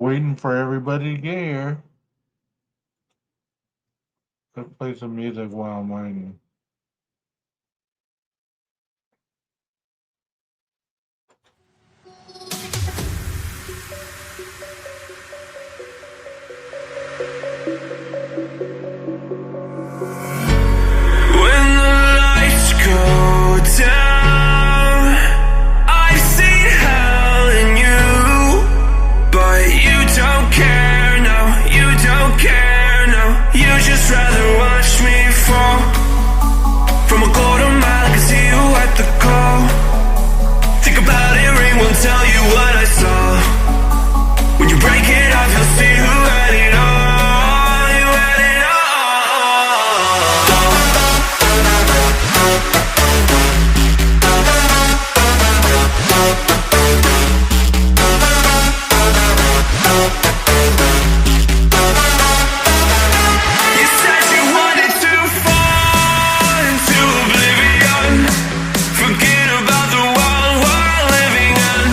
Waiting for everybody to get here. Let's play some music while I'm waiting. When the lights go down, I've seen hell in you, but you don't care, no, you don't care, no. You just rather watch me fall from a quarter mile. I can see you at the call. Think about it, ring won't tell you what I saw. When you break it off, you'll see who had it all. You had it all. You said you wanted to fall into oblivion. Forget about the world we're living in.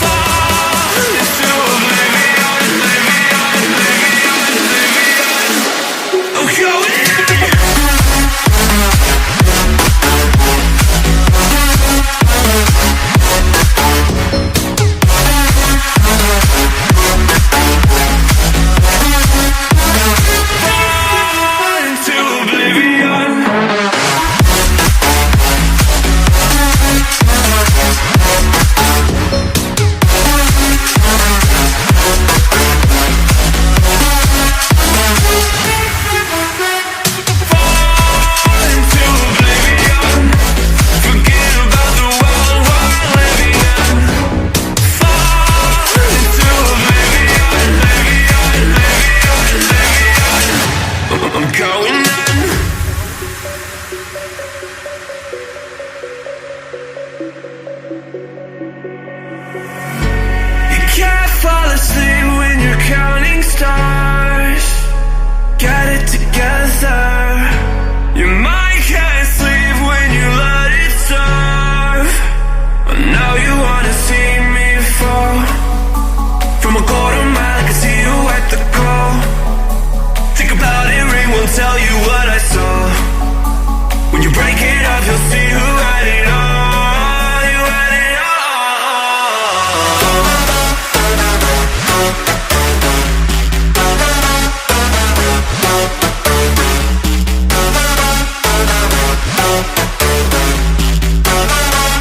Fall into oblivion, oblivion, oblivion, oblivion. I'm going in. Fall into oblivion. Fall into oblivion. Forget about the world we're living in. Fall into oblivion, oblivion, oblivion, oblivion. I'm going in. You can't fall asleep when you're counting stars. Get it together. Your mind can't sleep when you let it serve. But now you wanna see me fall from a quarter mile. I can see you at the call. Think about it, ring won't tell you what I saw. When you break it up, you'll see who had it all. You had it all.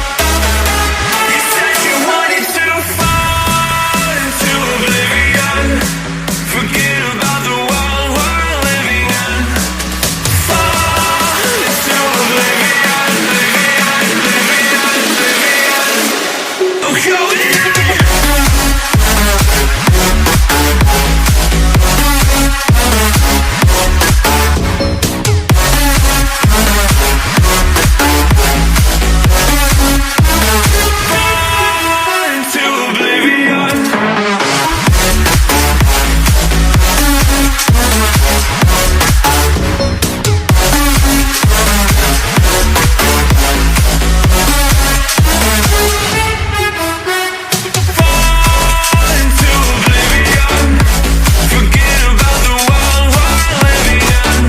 You said you wanted to fall into oblivion. Forget about the world we're living in. Fall into oblivion, oblivion, oblivion, oblivion. I'm going in. Fall into oblivion. Fall into oblivion. Forget about the world we're living in.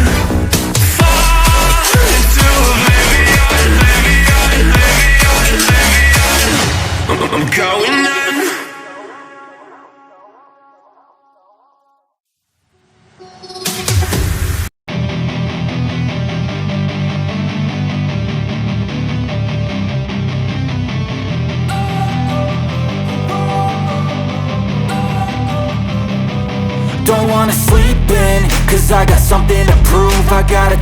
Fall into oblivion, oblivion, oblivion, oblivion. I'm going in. Don't wanna sleep in, cause I got something to prove. I gotta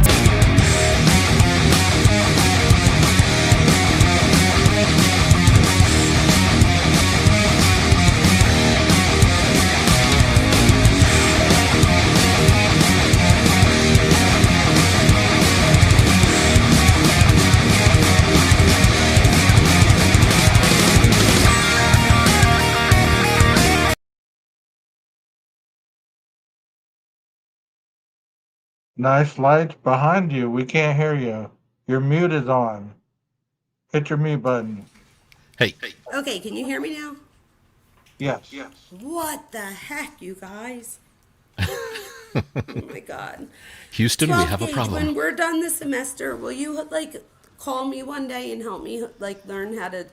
Nice lights behind you. We can't hear you. Your mute is on. Hit your mute button. Hey, Okay, can you hear me now? Yes. What the heck, you guys? Oh my God. Houston, we 12 have a gauge, problem. when we're done this semester, will you like call me one day and help me like learn how to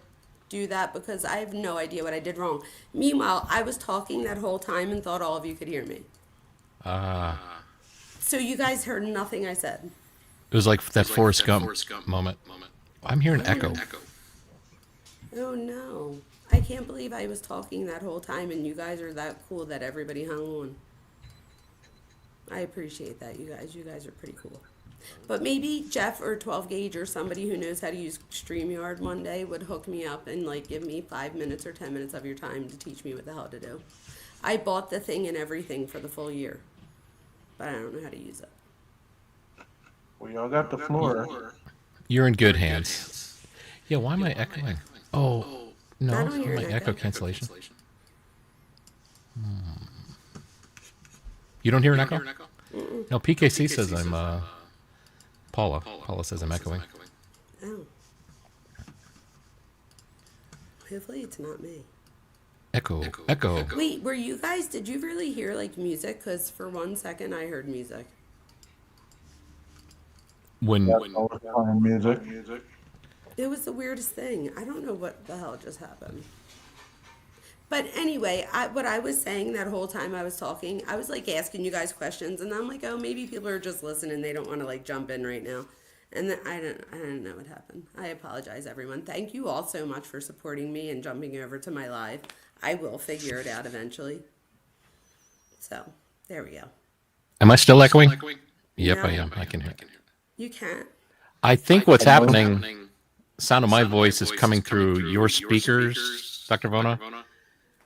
do that? Because I have no idea what I did wrong. Meanwhile, I was talking that whole time and thought all of you could hear me. So you guys heard nothing I said. It was like that Forrest Gump moment. I'm hearing echo. Oh no. I can't believe I was talking that whole time and you guys are that cool that everybody hung on. I appreciate that, you guys. You guys are pretty cool. But maybe Jeff or 12 gauge or somebody who knows how to use StreamYard one day would hook me up and like give me 5 minutes or 10 minutes of your time to teach me what the hell to do. I bought the thing and everything for the full year, but I don't know how to use it. We all got the floor. You're in good hands. Yeah, why am I echoing? Oh, no, I don't hear my an echo echo. cancellation. You don't hear an echo? No, PKC says I'm, Paula. Paula says I'm echoing. Oh. Hopefully it's not me. Echo, echo. Wait, were you guys, did you really hear like music? Because for 1 second I heard music. When All the playing music. It was the weirdest thing. I don't know what the hell just happened. But anyway, what I was saying that whole time I was talking, I was like asking you guys questions, and I'm like, oh, maybe people are just listening. They don't want to like jump in right now. And then I don't know what happened. I apologize, everyone. Thank you all so much for supporting me and jumping over to my live. I will figure it out eventually. So there we go. am I still echoing? Yep, No. I am. I can hear. You can't. I think what's happening, sound of my voice is coming through your speakers, Dr. Vona,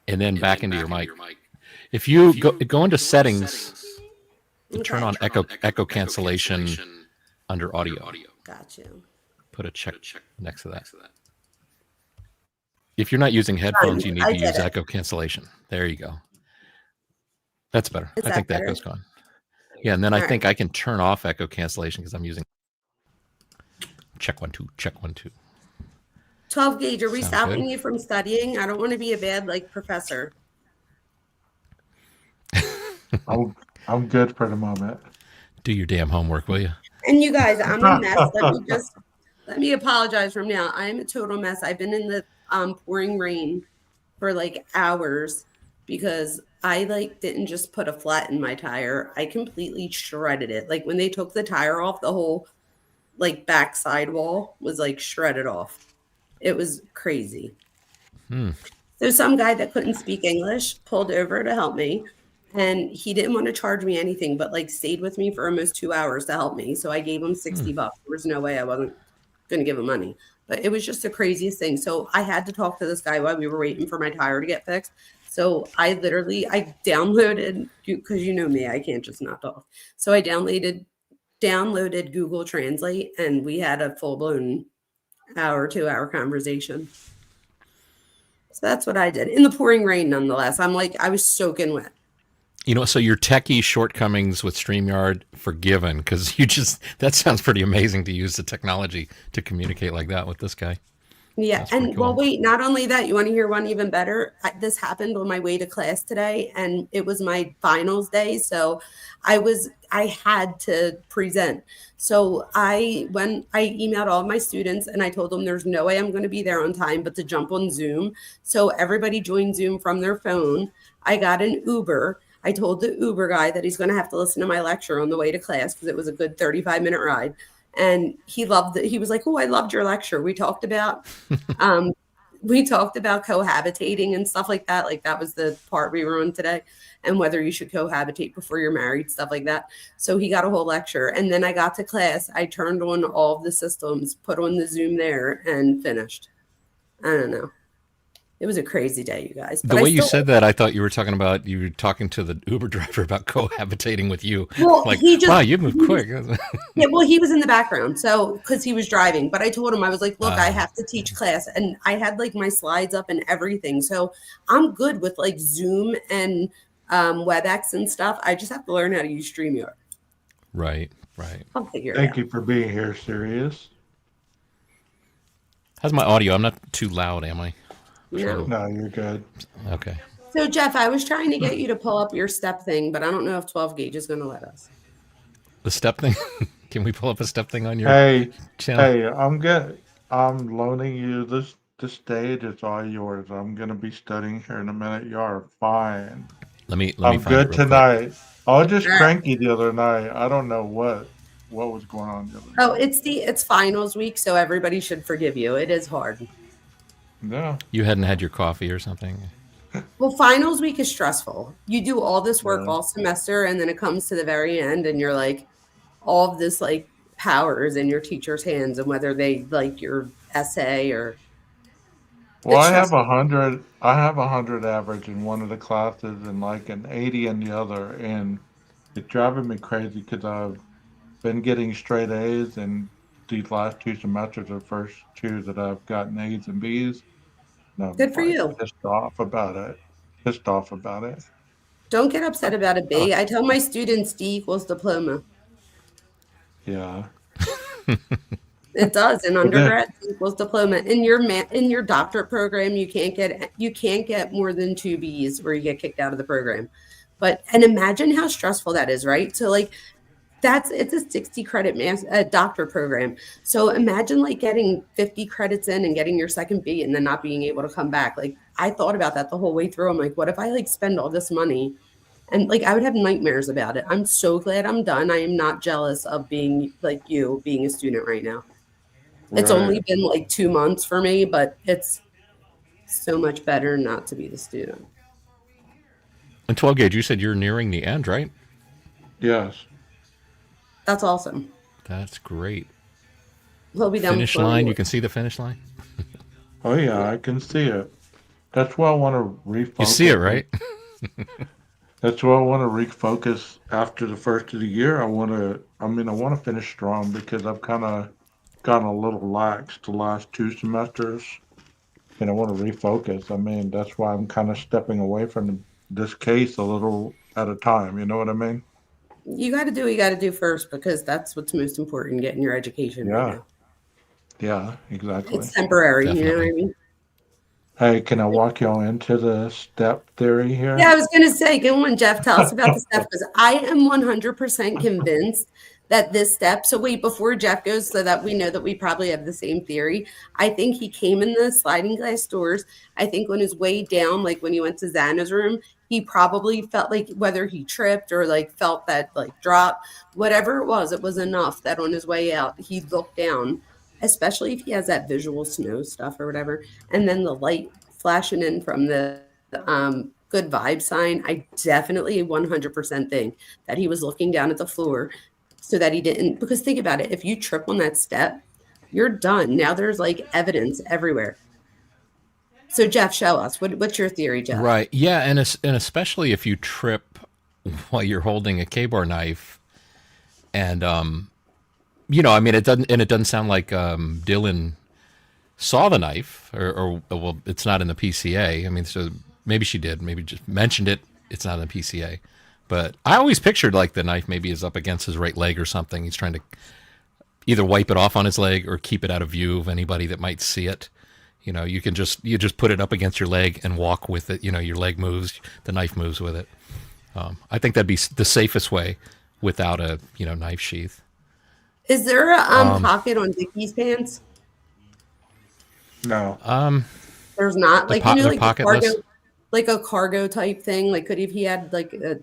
and then back into your mic. If you go into settings and turn on echo cancellation under audio, Got you. put a check next to that. If you're not using headphones, you need I to did use it. echo cancellation. There you go. That's better. Is I that think the better? echo's gone. Yeah, and then I All right. think I can turn off echo cancellation because I'm using check 1 2, check 1 2. 12 gauge, are we Sound stopping good? you from studying? I don't want to be a bad like professor. I'm good for the moment. Do your damn homework, will you? And you guys, I'm a mess. Let me apologize from now. I am a total mess. I've been in the pouring rain for like hours because I like didn't just put a flat in my tire. I completely shredded it. Like when they took the tire off, the whole like back sidewall was like shredded off. It was crazy. So some guy that couldn't speak English pulled over to help me. And he didn't want to charge me anything, but like stayed with me for almost 2 hours to help me. So I gave him $60. There was no way I wasn't going to give him money. But it was just the craziest thing. So I had to talk to this guy while we were waiting for my tire to get fixed. So I downloaded, because you know me, I can't just not talk. So I downloaded Google Translate, and we had a full-blown 2-hour conversation. So that's what I did in the pouring rain, nonetheless. I was soaking wet. You know, so your techie shortcomings with StreamYard forgiven, because that sounds pretty amazing to use the technology to communicate like that with this guy. Yeah. That's pretty And cool. well, wait, not only that, you want to hear one even better? This happened on my way to class today, and it was my finals day. So I had to present. So when I emailed all of my students and I told them there's no way I'm going to be there on time, but to jump on Zoom. So everybody joined Zoom from their phone. I got an Uber. I told the Uber guy that he's going to have to listen to my lecture on the way to class because it was a good 35-minute ride. And he loved it. He was like, oh, I loved your lecture. We talked about cohabitating and stuff like that. Like that was the part we were on today, and whether you should cohabitate before you're married, stuff like that. So he got a whole lecture. And then I got to class. I turned on all of the systems, put on the Zoom there, and finished. I don't know. It was a crazy day, you guys. The way you said that, I thought you were talking to the Uber driver about cohabitating with you. Well, like, he just- wow, you moved quick. Yeah, well, he was in the background, so because he was driving. But I told him, I was like, look, I have to teach class, and I had like my slides up and everything, so I'm good with like Zoom and WebEx and stuff. I just have to learn how to use StreamYard. Right. I'll figure it Thank out. you for being here, Sirius. How's my audio? I'm not too loud, am I? No. No, you're good. Okay. So Jeff, I was trying to get you to pull up your step thing, but I don't know if 12 gauge is going to let us. The step thing. Can we pull up a step thing on your Hey, channel? hey, I'm loaning you this stage. It's all yours. I'm gonna be studying here in a minute. You are fine. Let me I'm find it good real quick. tonight. I was just All right. cranky the other night. I don't know what was going on the other Oh, night. it's finals week, so everybody should forgive you. It is hard. Yeah, You hadn't had your coffee or something. Well, finals week is stressful. You do all this work yeah. all semester, and then it comes to the very end, and you're like, all of this like power is in your teacher's hands, and whether they like your essay or Well, it's I have stressful. 100. I have 100 average in one of the classes and like an 80 in the other, and it's driving me crazy because I've been getting straight A's, and these last two semesters are the first two that I've gotten A's and B's. And I'm Good for like you. pissed off about it. Pissed off about it. Don't get upset about a Uh, B. I tell my students D equals diploma. yeah. It does in But then, undergrad D equals diploma. In your doctorate program, you can't get more than two B's or you get kicked out of the program. But and imagine how stressful that is, right? So like it's a 60 credit doctor program. So imagine like getting 50 credits in and getting your second B and then not being able to come back. Like I thought about that the whole way through. I'm like, what if I like spend all this money? And like I would have nightmares about it. I'm so glad I'm done. I am not jealous of being like you being a student right now. It's only right. been like 2 months for me, but it's so much better not to be the student. And 12 gauge, you said you're nearing the end, right? Yes. That's awesome. That's great. He'll be done Finish before we line. You will. can see the finish line. Oh yeah, I can see it. That's why I want to You see it, refocus. right? That's why I want to refocus after the first of the year. I want to finish strong because I've kind of gotten a little lax the last two semesters, and I want to refocus. I mean, that's why I'm kind of stepping away from this case a little at a time. You know what I mean? You got to do what you got to do first because that's what's most important, getting your education right Yeah, now. yeah, exactly. It's temporary, you know what I Definitely. mean? Hey, can I walk y'all into the step theory Yeah, here? I was going to say, go on, Jeff, tell us about the step because I am 100% convinced that this step. So, wait, before Jeff goes, so that we know that we probably have the same theory, I think he came in the sliding glass doors. I think on his way down, like when he went to Xana's room, he probably felt like whether he tripped or like felt that like drop, whatever it was enough that on his way out, he looked down, especially if he has that visual snow stuff or whatever. And then the light flashing in from the good vibe sign, I definitely 100% think that he was looking down at the floor so that he didn't. Because think about it, if you trip on that step, you're done. Now there's like evidence everywhere. So Jeff, show us what's your theory, Jeff? Right. Yeah, and especially if you trip while you're holding a K-bar knife, and I mean, it doesn't sound like Dylan saw the knife, or well, it's not in the PCA. I mean, so maybe she did, maybe just mentioned it. It's not in the PCA, but I always pictured like the knife maybe is up against his right leg or something. He's trying to either wipe it off on his leg or keep it out of view of anybody that might see it. You just put it up against your leg and walk with it. Your leg moves, the knife moves with it. I think that'd be the safest way without a knife sheath. Is there a pocket on Dickie's pants? No. There's not. Like They're like the cargo, pocketless. like a cargo type thing. Like could he had like a,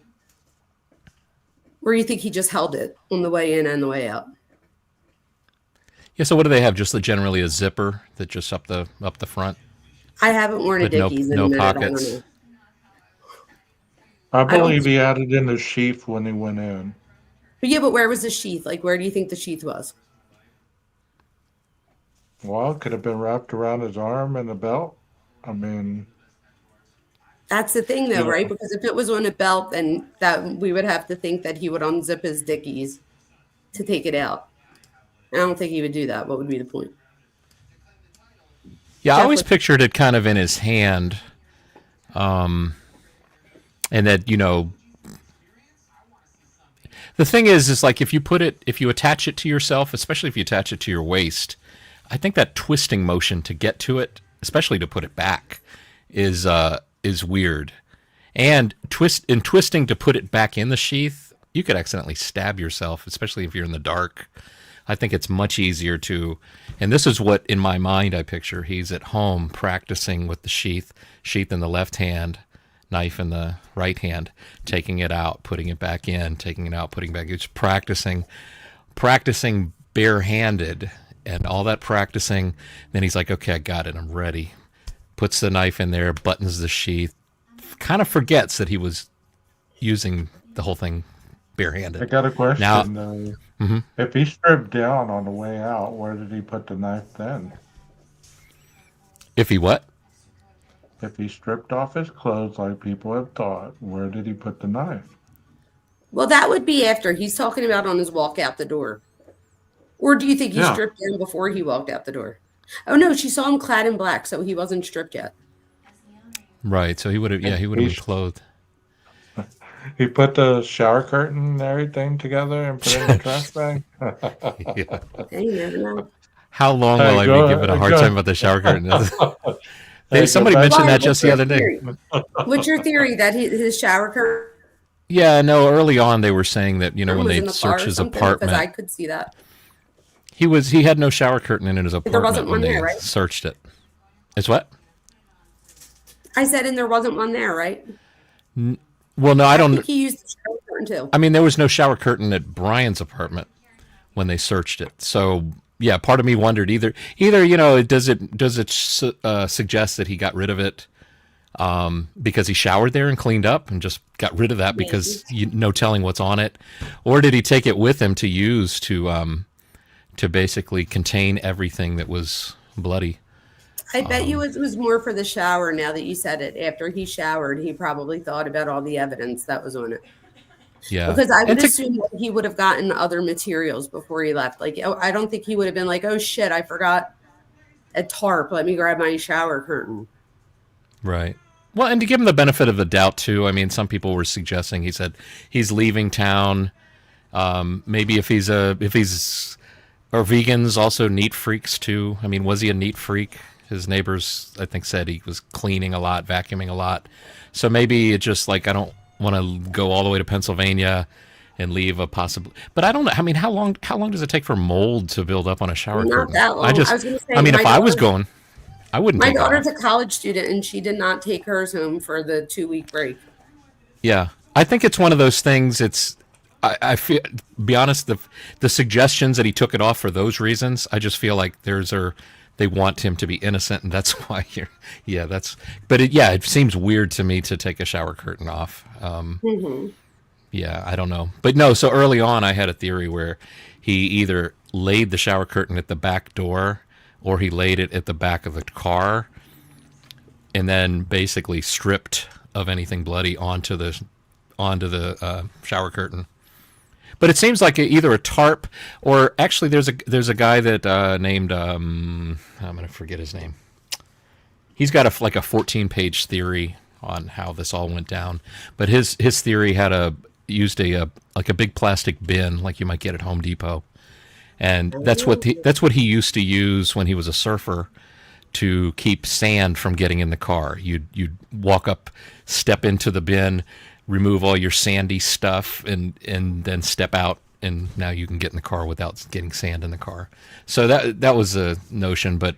or you think he just held it on the way in and the way out? Yeah. So what do they have? Just generally a zipper that just up the front, I haven't worn a but no Dickies in a no minute. I don't pockets. know. I I don't. believe he had it in the sheath when he went in. But yeah, but where was the sheath? Like, where do you think the sheath was? Well, it could have been wrapped around his arm and the belt. I mean, That's the thing, you though, right? know, Because if it was on a belt, then that we would have to think that he would unzip his Dickies to take it out. I don't think he would do that. What would be the point? Yeah, I Jeff, always what, pictured it kind of in his hand, and that the thing is like if you attach it to yourself, especially if you attach it to your waist, I think that twisting motion to get to it, especially to put it back, is weird. And twisting to put it back in the sheath, you could accidentally stab yourself, especially if you're in the dark. I think it's much easier to, and this is what in my mind I picture. He's at home practicing with the sheath in the left hand, knife in the right hand, taking it out, putting it back in, taking it out, putting it back. It's practicing barehanded, and all that practicing. Then he's like, okay, I got it, I'm ready. Puts the knife in there, buttons the sheath, kind of forgets that he was using the whole thing barehanded. I got a question. Now, If he stripped down on the way out, where did he put the knife then? if he what? If he stripped off his clothes like people have thought, where did he put the knife? Well, that would be after. He's talking about on his walk out the door. Or do you think he Yeah. stripped down before he walked out the door? Oh no, she saw him clad in black, so he wasn't stripped yet. Right. So he would have. Yeah, he would have been clothed. He put the shower curtain and everything together and put it in the trash bag? Yeah. Hey, you never know. How long will I be given a hard time about the shower curtain? Somebody mentioned that just the other day. What's your theory that his shower curtain Yeah, no. Early on, they were saying that when was they in the car searched or his something? Because I apartment, could see that. he had no shower curtain in his apartment wasn't when one they there, right? searched it. It's what? I said, and there wasn't one there, right? Well, no, I I don't. think he used the shower curtain too. I mean, there was no shower curtain at Brian's apartment when they searched it. So yeah, part of me wondered either does it suggest that he got rid of it because he showered there and cleaned up and just got rid of that because no telling what's on it, or did he take it with him to use to basically contain everything that was bloody? I bet you it was more for the shower now that you said it. After he showered, he probably thought about all the evidence that was on it. Yeah, Because I would assume that he would have gotten other materials before he left. Like, I don't think he would have been like, oh shit, I forgot a tarp. Let me grab my shower curtain. Right. Well, and to give him the benefit of the doubt too, I mean, some people were suggesting he said he's leaving town. Maybe if he's or vegans also neat freaks too. I mean, was he a neat freak? His neighbors, I think, said he was cleaning a lot, vacuuming a lot. So maybe it's just like, I don't want to go all the way to Pennsylvania and leave a possible. But I don't know. I mean, how long does it take for mold to build up on a shower Not curtain? that long. I was gonna say, mean, my if I was daughter- going, I wouldn't. My take it daughter's off. a college student, and she did not take hers home for the 2-week break. Yeah, I think it's one of those things. I feel, be honest, the suggestions that he took it off for those reasons, I just feel like they want him to be innocent, and that's why it seems weird to me to take a shower curtain off. Yeah, I don't know. But no, so early on I had a theory where he either laid the shower curtain at the back door or he laid it at the back of the car and then basically stripped of anything bloody onto the shower curtain. But it seems like either a tarp or actually there's a guy that named I'm going to forget his name. He's got a 14-page theory on how this all went down. But his theory used a big plastic bin like you might get at Home Depot. And that's what he used to use when he was a surfer to keep sand from getting in the car. You'd walk up, step into the bin, remove all your sandy stuff, and then step out, and now you can get in the car without getting sand in the car. So that was a notion, but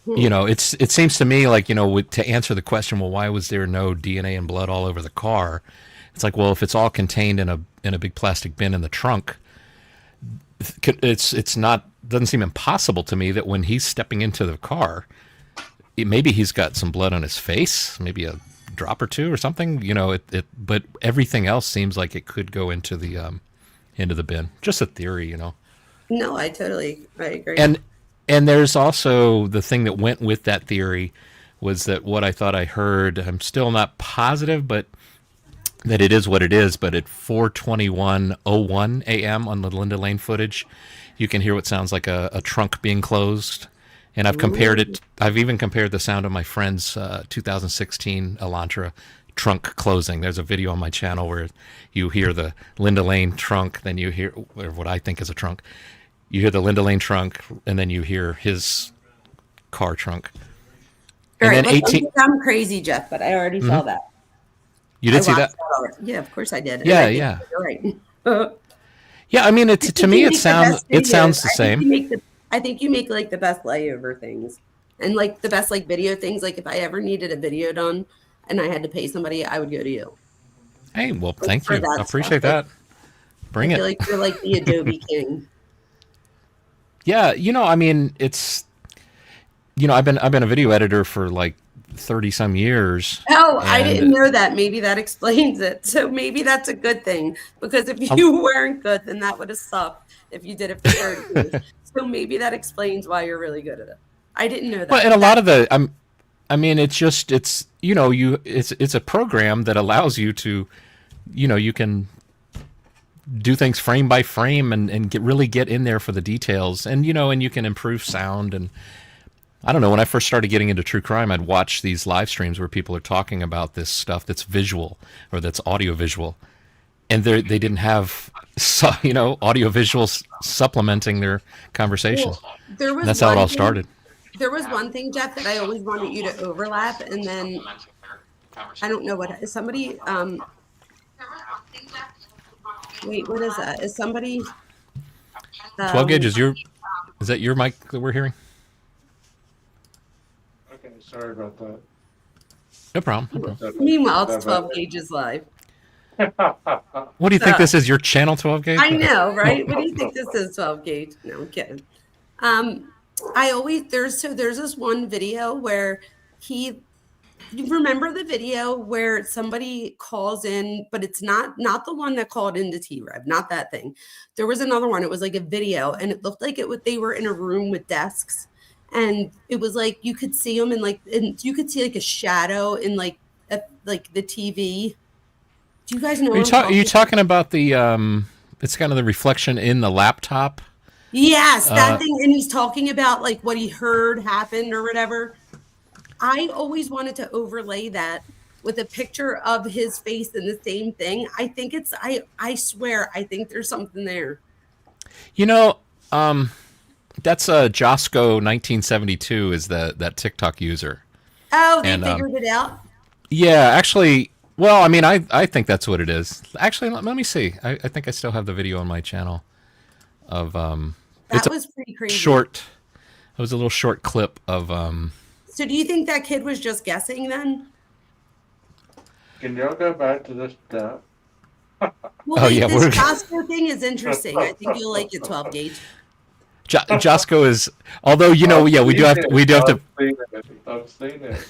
it seems to me like to answer the question, well, why was there no DNA and blood all over the car? It's like, well, if it's all contained in a big plastic bin in the trunk, it's not doesn't seem impossible to me that when he's stepping into the car, maybe he's got some blood on his face, maybe a drop or two or something, but everything else seems like it could go into the bin. Just a theory, No, I agree. And there's also the thing that went with that theory was that what I thought I heard, I'm still not positive, but that it is what it is, but at 4:21:01 a.m. on the Linda Lane footage, you can hear what sounds like a trunk being closed. And I've even compared the sound of my friend's 2016 Elantra trunk closing. There's a video on my channel where you hear the Linda Lane trunk, then you hear what I think is a trunk. You hear the Linda Lane trunk, and then you hear his car trunk. All And right, then let's think I'm crazy, Jeff, but I already saw that. You I did see watched that? that already. Yeah, of course I did. And Yeah, I think yeah, you're right. yeah. I mean, I it's to think me, you make the best it videos. sounds the same. I think you make like the best layover things and like the best like video things. Like if I ever needed a video done and I had to pay somebody, I would go to you. Hey, well, Like thank for you. I that stuff. appreciate Like that. I Bring feel it. like you're like the Adobe king. Yeah, I mean, it's I've been a video editor for like 30 some years, Oh, I didn't and know that. Maybe that explains it. So maybe that's a good thing because if a, you weren't good, then that would have sucked if you did it for 30 years. So maybe that explains why you're really good at it. I didn't know well, that. and a lot of the I mean, it's it's a program that allows you to, you can do things frame by frame and really get in there for the details, and and you can improve sound. And I don't know, when I first started getting into true crime, I'd watch these live streams where people are talking about this stuff that's visual or that's audio visual, and they didn't have audio visuals supplementing their conversation. Well, there And was that's how it one all thing. started. There was one thing, Jeff, that I always wanted you to overlap, and then I don't know what is somebody. Wait, what is that? Is somebody? 12 gauge Um, is that your mic that we're hearing? Okay, sorry about that. No problem. No problem. meanwhile, it's 12 gauges live. What do you think So this is? Your channel 12 gauge? I know, right? What do you think this is? 12 gauge? No, I'm kidding. I always there's this one video where you remember the video where somebody calls in, but it's not the one that called into T-Rev, not that thing. There was another one. It was like a video, and it looked like they were in a room with desks, and it was like you could see them and you could see like a shadow in like the TV. Do you guys know? Are you talking about the it's kind of the reflection in the laptop? Yes, that thing. And he's talking about like what he heard happened or whatever. I always wanted to overlay that with a picture of his face in the same thing. I think I swear, I think there's something there. That's Josco 1972 is that TikTok user. Oh, they And figured it out. yeah, actually, well, I mean, I think that's what it is. Actually, let me see. I think I still have the video on my channel of That was pretty crazy. short. It was a little short clip of So do you think that kid was just guessing then? Can y'all go back to this step? Well, Oh, yeah, this we're- Costco thing is interesting. I think you'll like it, 12 gauge. Josco is, although yeah, we do have to. I've seen it.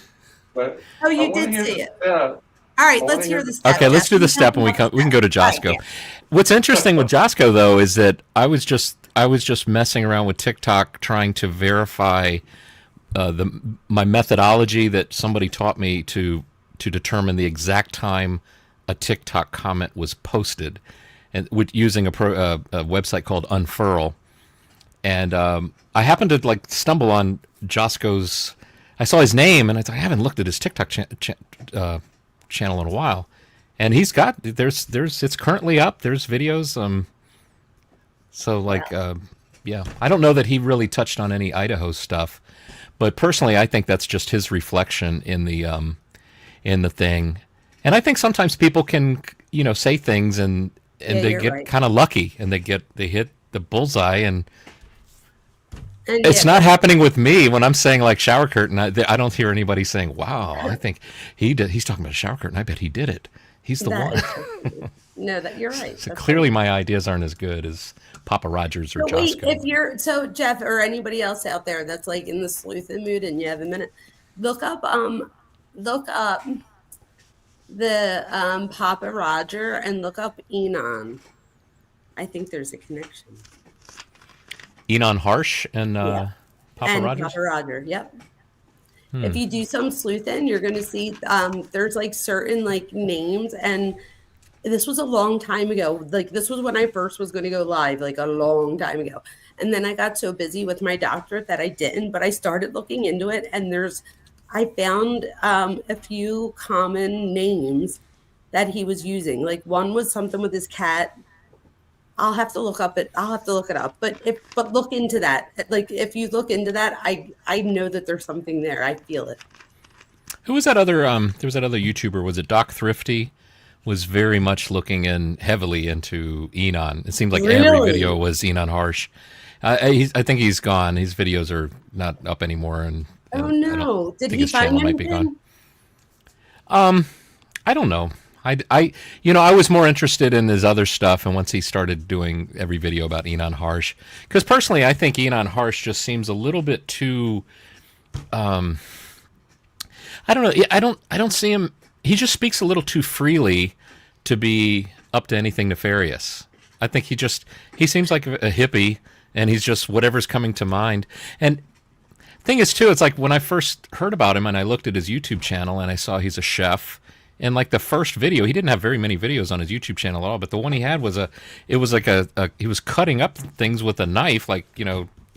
But Oh, you I wanna did hear see the it. step. All right, I let's wanna hear hear the step. Okay, let's Jeff. do the You step, and know we about can go to the step. Josco. All right, What's interesting with Josco though is that I was just messing around with TikTok trying to verify my methodology that somebody taught me to determine the exact time a TikTok comment was posted, and using a website called Unfurl. And I happened to like stumble on Josco's. I saw his name, and I thought I haven't looked at his TikTok channel in a while. And he's got it's currently up. There's videos. So like yeah, I don't know that he really touched on any Idaho stuff, but personally, I think that's just his reflection in the thing. And I think sometimes people can say things and they you're get right. kind of lucky and they hit the bullseye. And And it's yeah, not happening with me when I'm saying like shower curtain. I don't hear anybody saying, "Wow, I think he's talking about a shower curtain. I bet he did it. He's the that one." is so true. No, that you're right. So That's clearly, my ideas aren't as good as Papa Rogers or So wait, Josco. if you're Jeff or anybody else out there that's like in the sleuthing mood and you have a minute, look up the Papa Roger and look up Enon. I think there's a connection. Enon Harsh and Papa and Rogers. Papa Roger, yep. If you do some sleuthing, you're gonna see there's like certain like names, and this was a long time ago. Like this was when I first was gonna go live, like a long time ago. And then I got so busy with my doctorate that I didn't, but I started looking into it, and I found a few common names that he was using. Like one was something with his cat. I'll have to look it up. But look into that. Like if you look into that, I know that there's something there. I feel it. Who was that other? There was that other YouTuber. Was it Doc Thrifty? was very much looking in heavily into Enon. It seemed like every Really? video was Enon Harsh. I think he's gone. His videos are not up anymore, and Oh I don't no! Did think he his channel find might be gone. anything? I don't know. I was more interested in his other stuff, and once he started doing every video about Enon Harsh, because personally, I think Enon Harsh just seems a little bit too. I don't know. I don't see him. He just speaks a little too freely to be up to anything nefarious. I think he seems like a hippie, and he's just whatever's coming to mind. And thing is, too, it's like when I first heard about him and I looked at his YouTube channel and I saw he's a chef. And like the first video, he didn't have very many videos on his YouTube channel at all, but the one he had was he was cutting up things with a knife, like,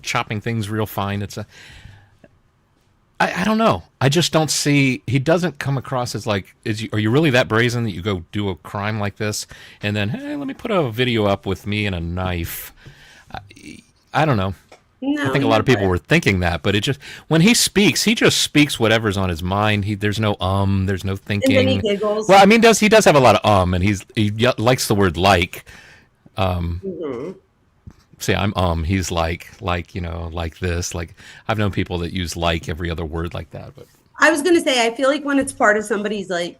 chopping things real fine. I don't know. I just don't see, he doesn't come across as like, are you really that brazen that you go do a crime like this? And then, hey, let me put a video up with me and a knife. I don't know. No, I think a lot of people were thinking that, but when he just speaks whatever's on his mind. There's no there's no thinking. And then he giggles. Well, I mean, he does have a lot of and he likes the word like. See, I'm he's like this. Like, I've known people that use like every other word like that, but I was gonna say, I feel like when it's part of somebody's like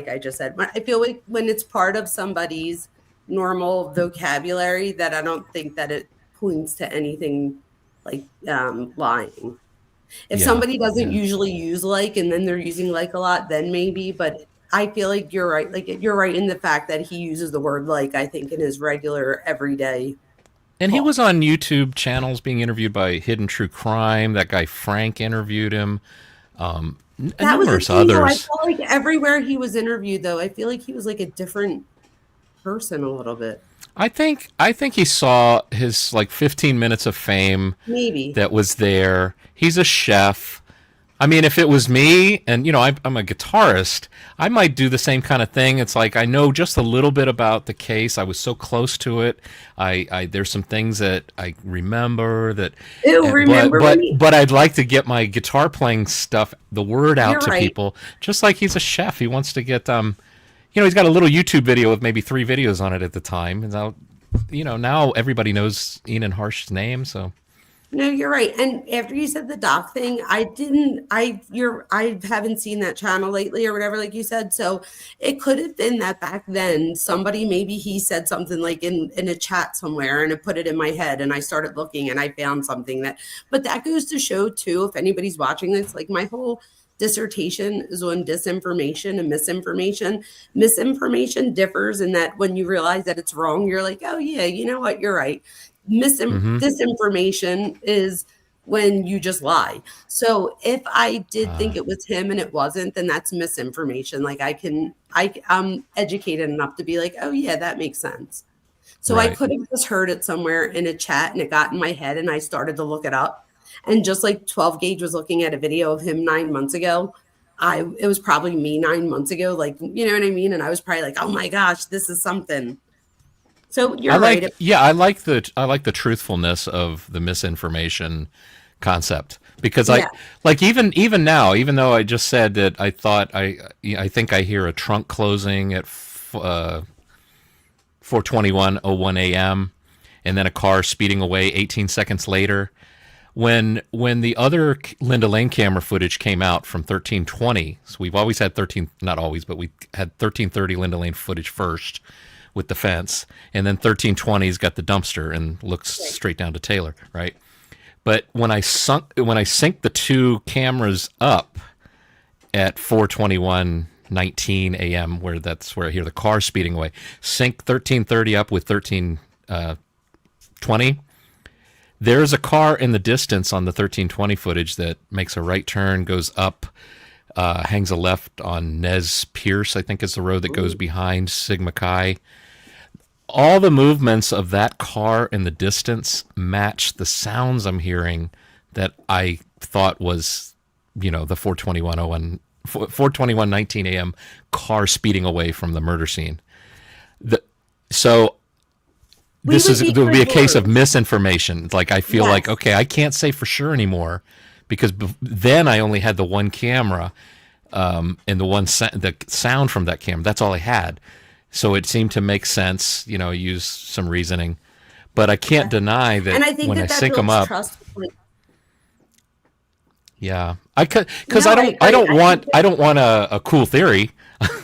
I just said, I feel like when it's part of somebody's normal vocabulary, that I don't think that it points to anything like lying. If somebody doesn't usually use like, and then they're using like a lot, then maybe. But I feel like you're right. Like, you're right in the fact that he uses the word like, I think, in his regular everyday. And he was on YouTube channels being interviewed by Hidden True Crime. That guy Frank interviewed him. That was numerous the thing, though. I others. felt like everywhere he was interviewed, though, I feel like he was like a different person a little bit. I think he saw his like 15 minutes of fame Maybe. that was there. He's a chef. I mean, if it was me, and I'm a guitarist, I might do the same kind of thing. It's like I know just a little bit about the case. I was so close to it. There's some things that I remember that. But I'd like to get my guitar playing stuff, the word out to people. Just like he's a chef, he wants to get he's got a little YouTube video with maybe 3 videos on it at the time. And now everybody knows Enon Harsh's name, so. No, you're right. And after you said the doc thing, I haven't seen that channel lately or whatever, like you said. So it could have been that back then maybe he said something like in a chat somewhere, and it put it in my head, and I started looking and I found something but that goes to show too, if anybody's watching this, like my whole dissertation is on disinformation and misinformation. Misinformation differs in that when you realize that it's wrong, you're like, oh yeah, you know what, you're right. Disinformation is when you just lie. So if I did think it was him and it wasn't, then that's misinformation. Like I'm educated enough to be like, oh yeah, that makes sense. So I could have just heard it somewhere in a chat and it got in my head and I started to look it up. And just like 12 Gauge was looking at a video of him 9 months ago, it was probably me 9 months ago. Like, you know what I mean? And I was probably like, oh my gosh, this is something. So you're right. I like the truthfulness of the misinformation concept, because even now, even though I just said that I thought I think I hear a trunk closing at 4:21:01 a.m. and then a car speeding away 18 seconds later. When the other Linda Lane camera footage came out from 1320, so we've always had not always, but we had 1330 Linda Lane footage first with the fence, and then 1320's got the dumpster and looks straight down to Taylor, right? But when I sync the 2 cameras up at 4:21:19 a.m., that's where I hear the car speeding away, sync 1330 up with 1320. There's a car in the distance on the 1320 footage that makes a right turn, goes up, hangs a left on Nez Pierce, I think is the road that goes behind Sigma Chi. All the movements of that car in the distance match the sounds I'm hearing that I thought was, the 4:21:19 a.m. car speeding away from the murder scene. There would be a case of misinformation. Like, I feel like, okay, I can't say for sure anymore because then I only had the one camera. and the sound from that camera. That's all I had, so it seemed to make sense. Use some reasoning, but I can't deny that And I think when I that sync them builds up. trust. Yeah, I could because No, I I don't. I agree. don't want. I don't want a cool theory.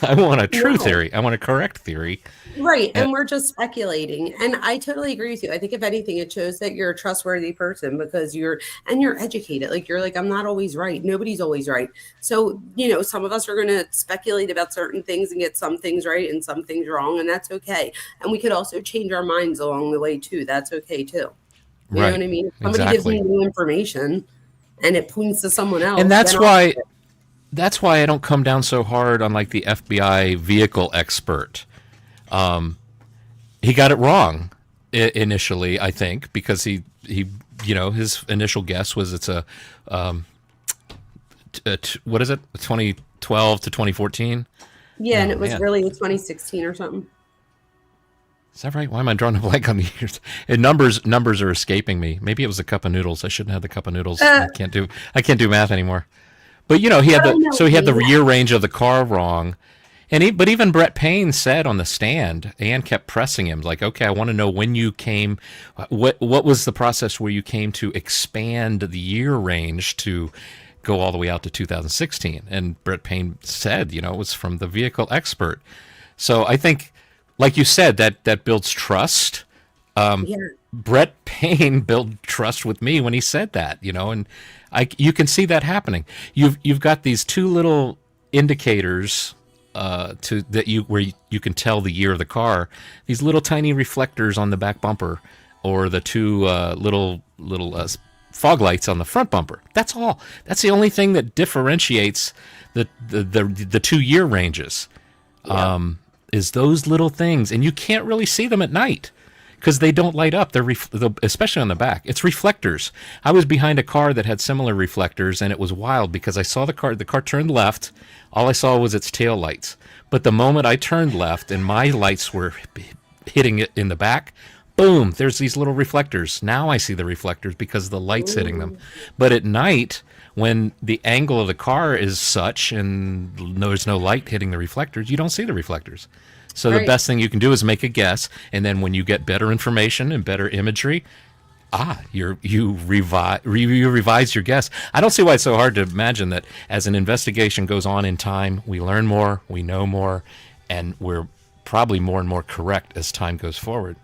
I want a true No. theory. I want a correct theory. Right. And we're just speculating. And I totally agree with you. I think if anything, it shows that you're a trustworthy person because you're educated. Like you're like, I'm not always right. Nobody's always right. So, some of us are going to speculate about certain things and get some things right and some things wrong. And that's okay. And we could also change our minds along the way too. That's okay too. You know what I mean? If somebody gives me new information and it points to someone else. And that's why I don't come down so hard on like the FBI vehicle expert. He got it wrong initially, I think, because he his initial guess was it's what is it, 2012 to 2014? Yeah, and it was really 2016 or something. Is that right? Why am I drawing a blank on the years? And numbers are escaping me. Maybe it was a cup of noodles. I shouldn't have the cup of noodles. I can't do math anymore. But he had the year range of the car wrong. But even Brett Payne said on the stand, Ann kept pressing him, like, okay, I want to know when you came, what was the process where you came to expand the year range to go all the way out to 2016? And Brett Payne said, it was from the vehicle expert. So I think, like you said, that builds trust. Brett Payne built trust with me when he said that, and you can see that happening. You've got these two little indicators where you can tell the year of the car. These little tiny reflectors on the back bumper, or the two little fog lights on the front bumper. That's all. That's the only thing that differentiates the 2 year ranges. Is those little things, and you can't really see them at night because they don't light up. They're especially on the back. It's reflectors. I was behind a car that had similar reflectors, and it was wild because I saw the car. The car turned left. All I saw was its tail lights. But the moment I turned left and my lights were hitting it in the back, boom! There's these little reflectors. Now I see the reflectors because the light's hitting them. But at night, when the angle of the car is such and there's no light hitting the reflectors, you don't see the reflectors. So the best thing you can do is make a guess, and then when you get better information and better imagery, you revise your guess. I don't see why it's so hard to imagine that as an investigation goes on in time, we learn more, we know more, and we're probably more and more correct as time goes forward.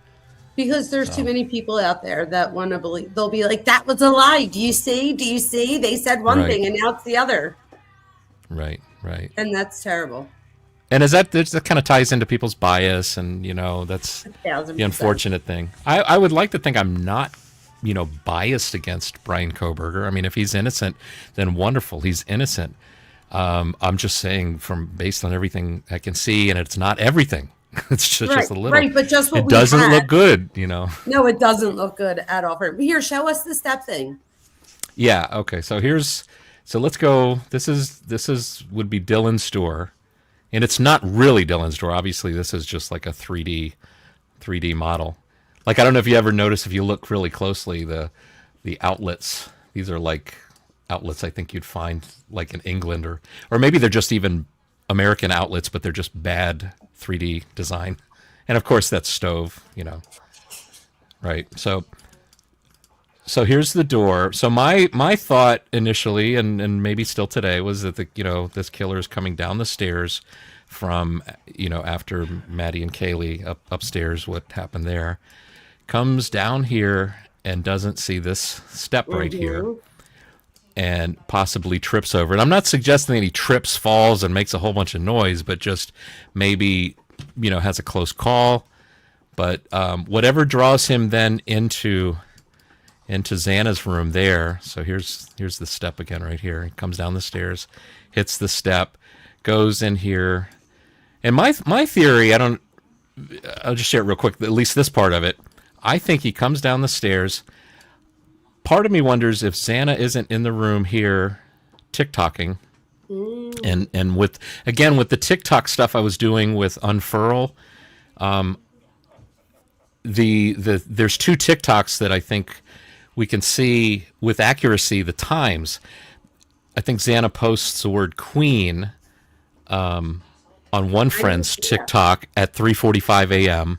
Because there's too many people out there that want to believe. They'll be like, that was a lie. Do you see? Do you see? They said one thing and now it's the other. Right. And that's terrible. And that kind of ties into people's bias, and that's 1,000%. the unfortunate thing. I would like to think I'm not biased against Brian Kohberger. I mean, if he's innocent, then wonderful, he's innocent. I'm just saying, based on everything I can see, and it's not everything. It's just a little. Right, but just what it doesn't look good, No, it doesn't look good at all. Here, show us the step thing. Yeah. Okay. So let's go. This would be Dylan's store, and it's not really Dylan's store. Obviously, this is just like a 3D model. Like, I don't know if you ever notice, if you look really closely, the outlets. These are like outlets I think you'd find like in England, or maybe they're just even American outlets, but they're just bad 3D design. And of course that's stove, right? So here's the door. So my thought initially, and maybe still today, was that this killer is coming down the stairs from after Maddie and Kaylee upstairs. What happened there? Comes down here and doesn't see this step right here, and possibly trips over it. I'm not suggesting that he trips, falls, and makes a whole bunch of noise, but just maybe, has a close call. But whatever draws him then into Xana's room there. So here's the step again right here. He comes down the stairs, hits the step, goes in here. And my theory, I'll just share it real quick, at least this part of it. I think he comes down the stairs. Part of me wonders if Xana isn't in the room here TikToking. And with the TikTok stuff I was doing with Unfurl, there's two TikToks that I think we can see with accuracy the times. I think Xana posts the word queen on one friend's TikTok at 3:45 a.m.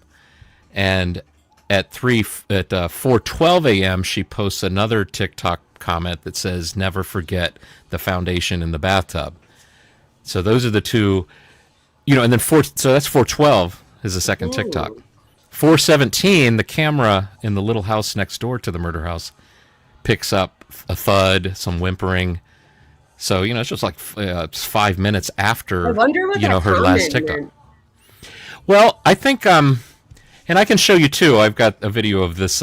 and at 4:12 a.m. she posts another TikTok comment that says "Never forget the foundation in the bathtub." So those are the two, and then so that's 4:12 is the second TikTok. 4:17, the camera in the little house next door to the murder house picks up a thud, some whimpering. So, it's just like 5 minutes after, I wonder what her last TikTok. meant. Well, I think, and I can show you too. I've got a video of this.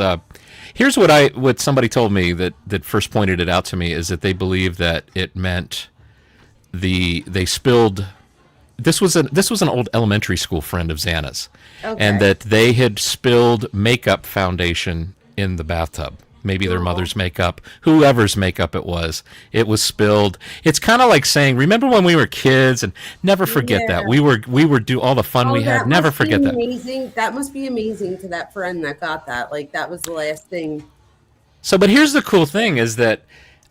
Here's what somebody told me that first pointed it out to me is that they believe that it meant they spilled. This was an old elementary school friend of Xana's, and that they had spilled makeup foundation in the bathtub. Maybe their mother's makeup, whoever's makeup it was spilled. It's kind of like saying, remember when we were kids, and never forget that. We were do all the fun we had. Never forget that. Amazing. That must be amazing to that friend that got that. Like, that was the last thing. So, but here's the cool thing is that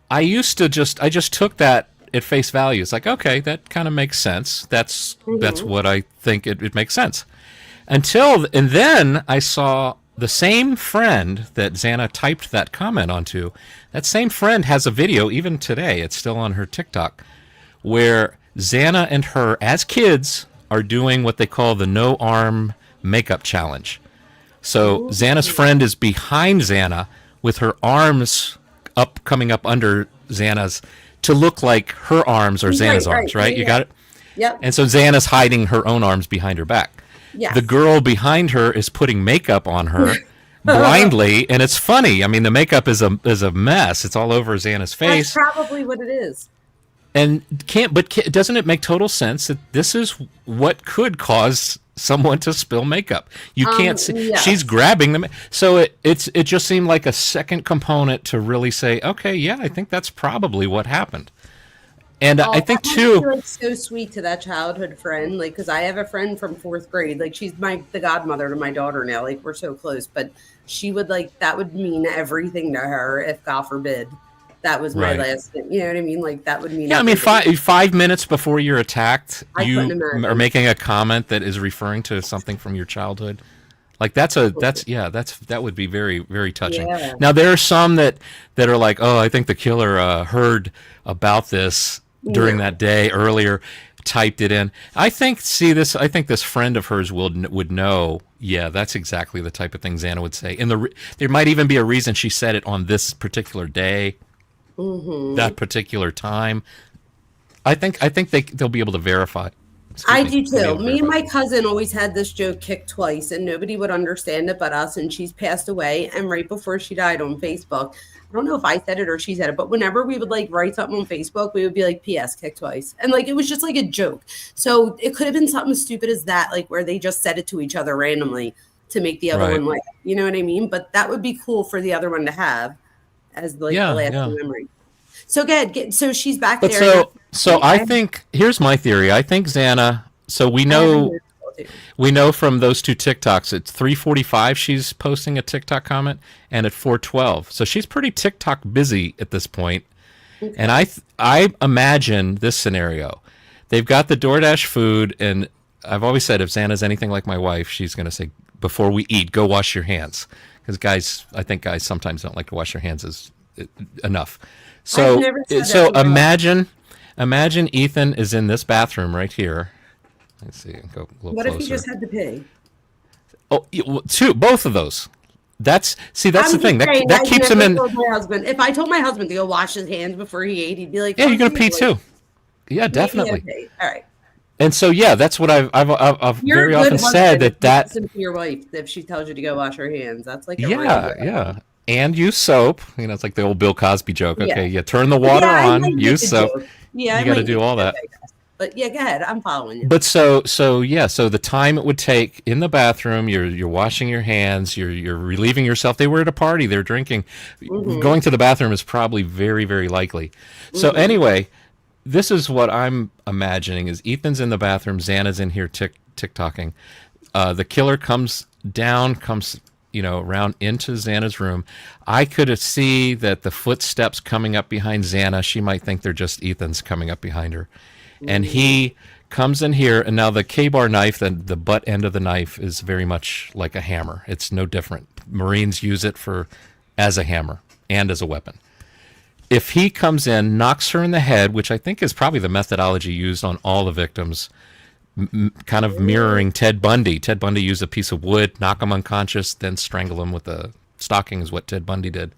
I just took that at face value. It's like, okay, that kind of makes sense. That's what I think it makes sense. And then I saw the same friend that Xana typed that comment onto, that same friend has a video, even today, it's still on her TikTok, where Xana and her, as kids, are doing what they call the no arm makeup challenge. So Xana's friend is behind Xana with her arms coming up under Xana's to look like her arms or Xana's arms, right? You got it? Yep. And so Xana's hiding her own arms behind her back. Yes. The girl behind her is putting makeup on her blindly, and it's funny. I mean, the makeup is a mess. It's all over Xana's face. That's probably what it is. And doesn't it make total sense that this is what could cause someone to spill makeup? You can't see. Yes. She's grabbing them. So it just seemed like a second component to really say, okay, yeah, I think that's probably what happened. And I think too, like so sweet to that childhood friend, like, because I have a friend from 4th grade, like she's the godmother to my daughter now, like we're so close, but she would that would mean everything to her if, God forbid, that was my last thing. You know what I mean? Like that would mean. Yeah, everything. I mean, 5 minutes before you're attacked, you are making a comment that is referring to something from your childhood. Like that would be very, very touching. Yeah. Now there are some that are like, oh, I think the killer heard about this during that day earlier, typed it in. I think this friend of hers would know. Yeah, that's exactly the type of thing Xana would say. And there might even be a reason she said it on this particular day, that particular time. I think they'll be able to verify. I do too. Me and my cousin always had this joke kicked twice, and nobody would understand it but us. And she's passed away. And right before she died on Facebook, I don't know if I said it or she said it, but whenever we would write something on Facebook, we would be like, "P.S. kicked twice," and it was just like a joke. So it could have been something as stupid as that, where they just said it to each other randomly to make the other one laugh. You know what I mean? But that would be cool for the other one to have as the last memory. So good. So she's back there. So I think here's my theory. I think Xana. So we know from those two TikToks, at 3:45 she's posting a TikTok comment, and at 4:12. So she's pretty TikTok busy at this point. Okay. And I imagine this scenario. They've got the DoorDash food, and I've always said if Xana's anything like my wife, she's going to say, before we eat, go wash your hands. Because I think guys sometimes don't like to wash their hands enough. So imagine Ethan is in this bathroom right here. Let's see. Go a little what closer. If he just had to pee? Oh, both of those. That's the thing. That keeps him in. My husband. If I told my husband to go wash his hands before he ate, he'd be like, "Yeah, you're gonna pee too." Yeah, definitely. Okay. All right. And so, that's what I've very often said that. Listen to your wife if she tells you to go wash her hands. That's like yeah. And use soap. It's like the old Bill Cosby joke. Okay, you turn the water on, use soap. Yeah, you got to do all that. But yeah, go ahead. I'm following you. But so the time it would take in the bathroom, you're washing your hands, you're relieving yourself. They were at a party, they're drinking. Going to the bathroom is probably very, very likely. So anyway, this is what I'm imagining: is Ethan's in the bathroom, Xana's in here TikToking. The killer comes down, around into Xana's room. I could see that the footsteps coming up behind Xana, she might think they're just Ethan's coming up behind her. And he comes in here, and now the K-bar knife, the butt end of the knife is very much like a hammer. It's no different. Marines use it as a hammer and as a weapon. If he comes in, knocks her in the head, which I think is probably the methodology used on all the victims, kind of mirroring Ted Bundy. Ted Bundy used a piece of wood, knock him unconscious, then strangle him with a stocking is what Ted Bundy did.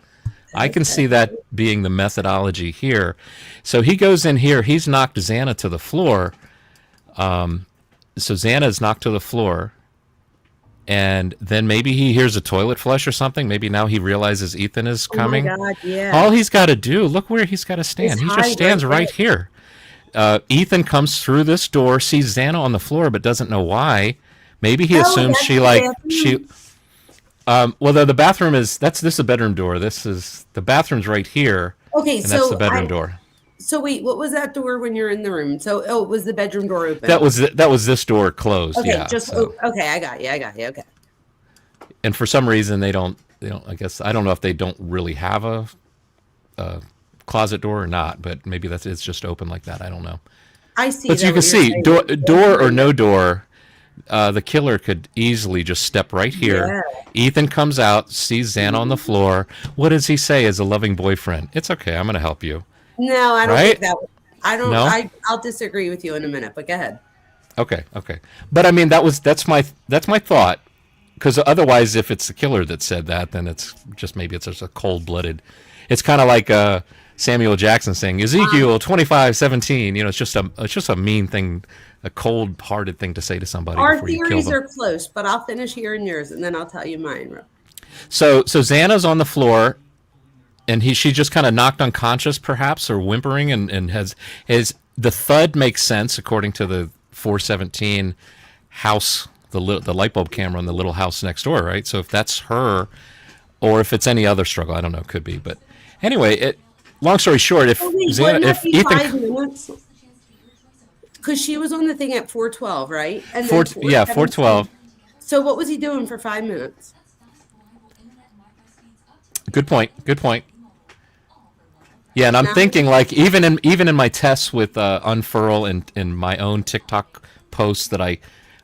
I can see that being the methodology here. So he goes in here. He's knocked Xana to the floor. So Xana is knocked to the floor. And then maybe he hears a toilet flush or something. Maybe now he realizes Ethan is coming. Oh my God, yeah. All he's got to do, look where he's got to stand. He just stands right here. Ethan comes through this door, sees Xana on the floor, but doesn't know why. Maybe he assumes the bathroom this is a bedroom door. The bathroom's right here. Okay, and that's the bedroom door. So wait, what was that door when you're in the room? So it was the bedroom door open. That was this door closed. Okay, yeah. Okay, I got you. Okay. And for some reason they don't. I guess I don't know if they don't really have a closet door or not, but maybe it's just open like that. I don't know. I see. But you can see door or no door, the killer could easily just step right here. Yeah. Ethan comes out, sees Xana on the floor. What does he say as a loving boyfriend? It's okay. I'm going to help you. No, I don't think that. I don't. No? I'll disagree with you in a minute, but go ahead. Okay. But I mean, that's my thought. Because otherwise, if it's the killer that said that, then it's just a cold-blooded. It's kind of like Samuel Jackson saying Ezekiel 25:17. It's just a mean thing, a cold-hearted thing to say to somebody. Our before you kill theories them. are close, but I'll finish hearing yours and then I'll tell you mine. So Xana's on the floor, and she just kind of knocked unconscious, perhaps, or whimpering, and has the thud makes sense according to the 417 house. The light bulb camera in the little house next door, right? So if that's her, or if it's any other struggle, I don't know, could be. But anyway, long story short, if Ethan, 5 minutes, because she was on the thing at 4:12, right? And 4:12. So what was he doing for 5 minutes? Good point. Yeah, and I'm thinking like even in my tests with Unfurl and in my own TikTok posts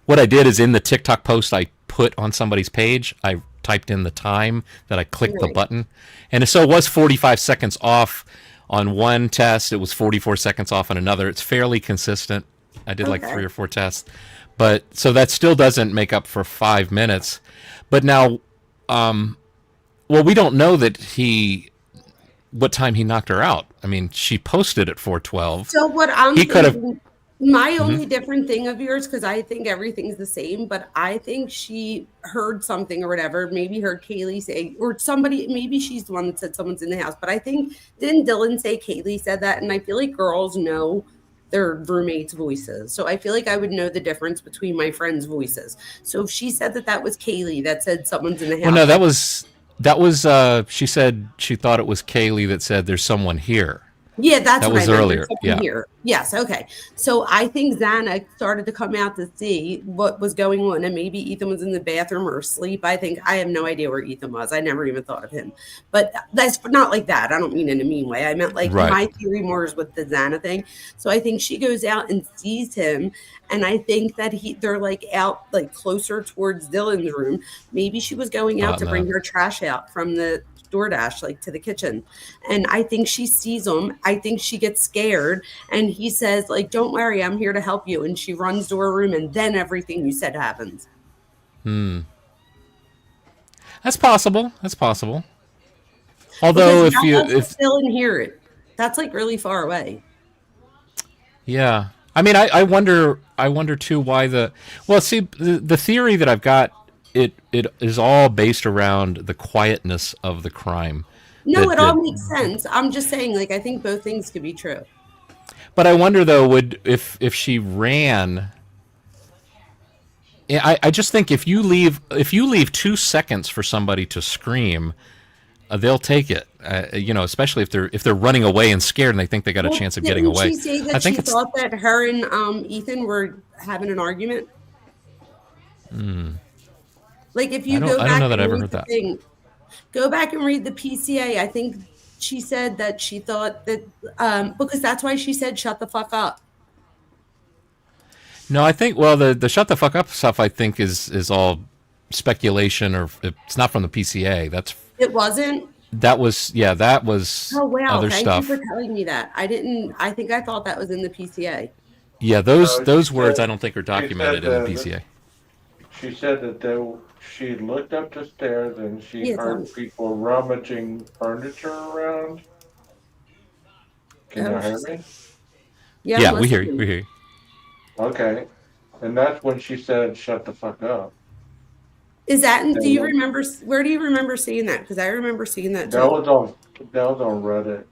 what I did is in the TikTok post I put on somebody's page, I typed in the time that I clicked the button. And so it was 45 seconds off on one test. It was 44 seconds off on another. It's fairly consistent. I did like 3 or 4 tests. But so that still doesn't make up for 5 minutes. But now, we don't know what time he knocked her out. I mean, she posted at 4:12. So what he could have... My only different thing of yours, because I think everything's the same, but I think she heard something or whatever, maybe heard Kaylee say, or somebody, maybe she's the one that said someone's in the house, but I think, didn't Dylan say Kaylee said that? And I feel like girls know their roommates' voices. So I feel like I would know the difference between my friends' voices. So if she said that was Kaylee that said someone's in the house. Well, no, that was she said she thought it was Kaylee that said there's someone here. Yeah, that was earlier. Yeah. Here. Yes. Okay. So I think Xana started to come out to see what was going on, and maybe Ethan was in the bathroom or asleep. I have no idea where Ethan was. I never even thought of him. But that's not like that. I don't mean in a mean way. I meant like my theory more is with the Xana thing. So I think she goes out and sees him, and I think that they're like out like closer towards Dylan's room. Maybe she was going out to bring her trash out from the DoorDash, like to the kitchen, and I think she sees him. I think she gets scared, and he says like, "Don't worry, I'm here to help you," and she runs to her room, and then everything you said happens. That's possible. Although if you still in hear it, that's like really far away. Yeah, I mean, I wonder too why the theory that I've got. It is all based around the quietness of the crime. No, it all makes sense. I'm just saying, like, I think both things could be true. But I wonder though, if she ran. I just think if you leave 2 seconds for somebody to scream, they'll take it. Especially if they're running away and scared and they think they got a chance of getting away. Didn't she say that she thought that her and Ethan were having an argument? Like if I you don't go I don't back know that I and ever read heard the that. thing, go back and read the PCA. I think she said that she thought that because that's why she said shut the fuck up. No, I think well the shut the fuck up stuff I think is all speculation or it's not from the PCA. It wasn't. That was yeah, that was Oh wow! other Thank you for stuff. telling me that. I didn't. I think I thought that was in the PCA. Yeah, No, those words I don't think are she said documented in the PCA. she said that she looked up the stairs and she Yeah, tell me. heard people rummaging furniture around. Can Oh, you hear me? yeah, I'm Yeah, we hear you. listening. We hear you. Okay. And that's when she said, "Shut the fuck up." Is that? Do And you remember? Where do you remember seeing that? Because I remember seeing that that too. was on that was on Reddit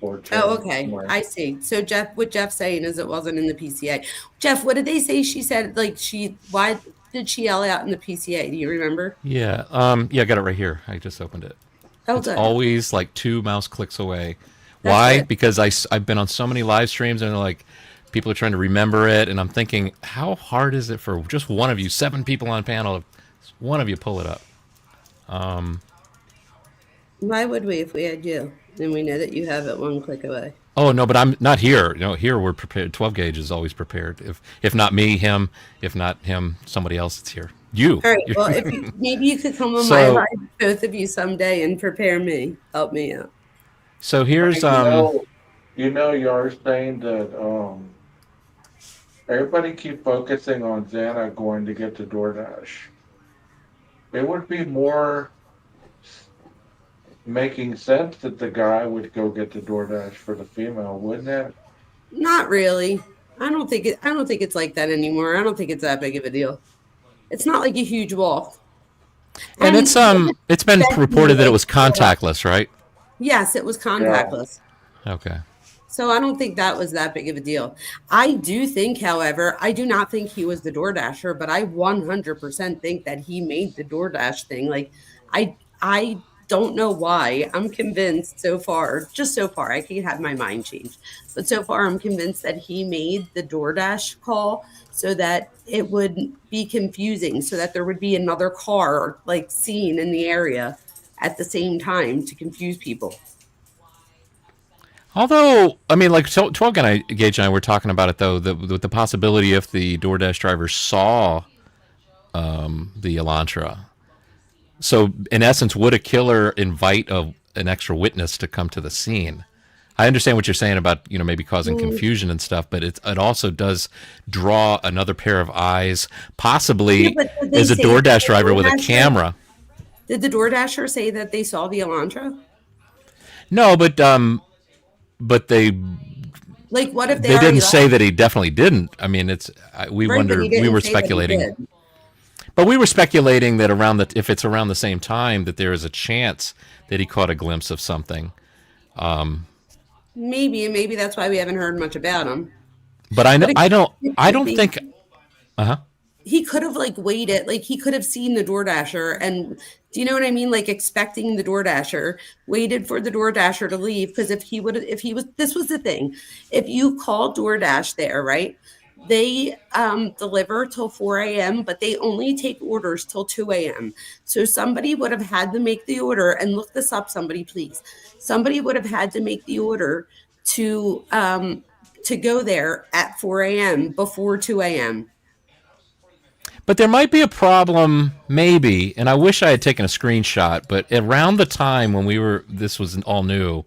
or Oh, 10. okay. I see. So what Jeff's saying is it wasn't in the PCA. Jeff, what did they say? She said like why did she yell out in the PCA? Do you remember? Yeah. Yeah, I got it right here. I just opened it. Oh, It's good. always like 2 mouse clicks away. That's Why? good. Because I've been on so many live streams and like people are trying to remember it, and I'm thinking, how hard is it for just one of you, 7 people on panel, if one of you pull it up? Why would we if we had you? And we know that you have it one click away. Oh no, but I'm not here. Here we're prepared. 12 gauge is always prepared. If not me, him. If not him, somebody else that's here. You. All right. Well, if maybe you could come on my So live, both of you someday, and prepare me, help me out. so here's You know, you're saying that everybody keep focusing on Xana going to get the DoorDash. It would be more making sense that the guy would go get the DoorDash for the female, wouldn't it? Not really. I don't think it. I don't think it's like that anymore. I don't think it's that big of a deal. It's not like a huge walk. and And it's been reported that it like, was contactless, right? yes, it was Yeah. contactless. Okay. So I don't think that was that big of a deal. I do think, however, I do not think he was the DoorDasher, but I 100% think that he made the DoorDash thing. Like I don't know why. I'm convinced so far, just so far, I can have my mind changed. But so far I'm convinced that he made the DoorDash call so that it would be confusing, so that there would be another car like seen in the area at the same time to confuse people. Although, I mean, like 12 Gauge and I were talking about it though, the possibility if the DoorDash driver saw the Elantra. So, in essence, would a killer invite an extra witness to come to the scene? I understand what you're saying about maybe causing confusion and stuff, but it also does draw another pair of eyes, Yeah, possibly but did they as a say that DoorDash the driver with a DoorDasher camera. did the DoorDasher say that they saw the Elantra? No, but Like, what if they they already didn't say left? that he definitely didn't. I mean, Right, but he we didn't were say that he speculating. did. But we were speculating that if it's around the same time, that there is a chance that he caught a glimpse of something. Maybe, and maybe that's why we haven't heard much about him. But But I it could don't be think. Uh huh. he could have like waited, like he could have seen the DoorDasher, and do you know what I mean? Like expecting the DoorDasher, waited for the DoorDasher to leave. Because if he was, this was the thing. If you call DoorDash there, right? They deliver till 4 a.m., but they only take orders till 2 a.m. So somebody would have had to make the order, and look this up, somebody, please. Somebody would have had to make the order to go there at 4 a.m. before 2 a.m. But there might be a problem, maybe, and I wish I had taken a screenshot. But around the time when this was all new,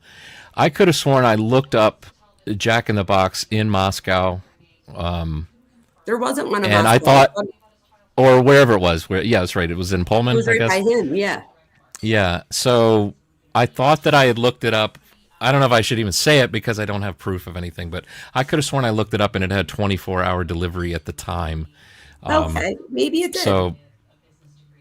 I could have sworn I looked up Jack in the Box in Moscow, There wasn't one of and us. I thought, or wherever it was, yeah, that's right. It was in It Pullman, was I right guess. by him. Yeah. Yeah. So I thought that I had looked it up. I don't know if I should even say it because I don't have proof of anything, but I could have sworn I looked it up and it had 24-hour delivery at the time. Okay. Maybe it did. So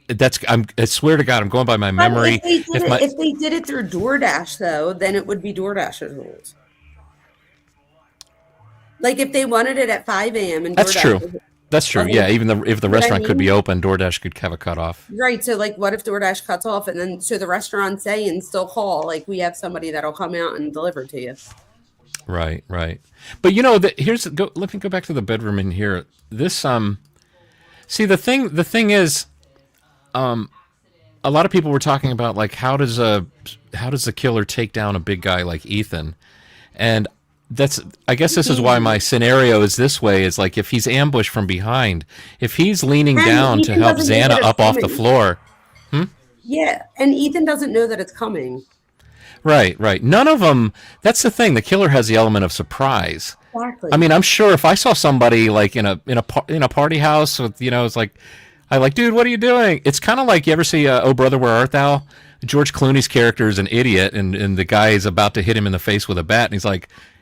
I swear to God, I'm going by my But memory. if they did it through DoorDash, though, then it would be DoorDash's rules. Like if they wanted it at 5 a.m. and That's true. That's true. Okay. Yeah. Even if the What I restaurant could be mean? open, DoorDash could have a cutoff. Right. So like what if DoorDash cuts off, and then so the restaurant's saying still call, like we have somebody that'll come out and deliver to you. Right. Right. But let me go back to the bedroom in here. This see the thing is a lot of people were talking about like how does a killer take down a big guy like Ethan, and that's I guess this is why my scenario is this way is like if he's ambushed from behind, if he's leaning And down to Ethan help doesn't know Xana that it's up off the coming. floor. Yeah, and Ethan doesn't know that it's coming. Right, right. None of them. That's the thing. The killer has the element of surprise. I Exactly. mean, I'm sure if I saw somebody like in a party house with it's like I like, dude, what are you doing? It's kind of like you ever see Oh Brother Where Art Thou? George Clooney's character is an idiot, and the guy is about to hit him in the face with a bat, and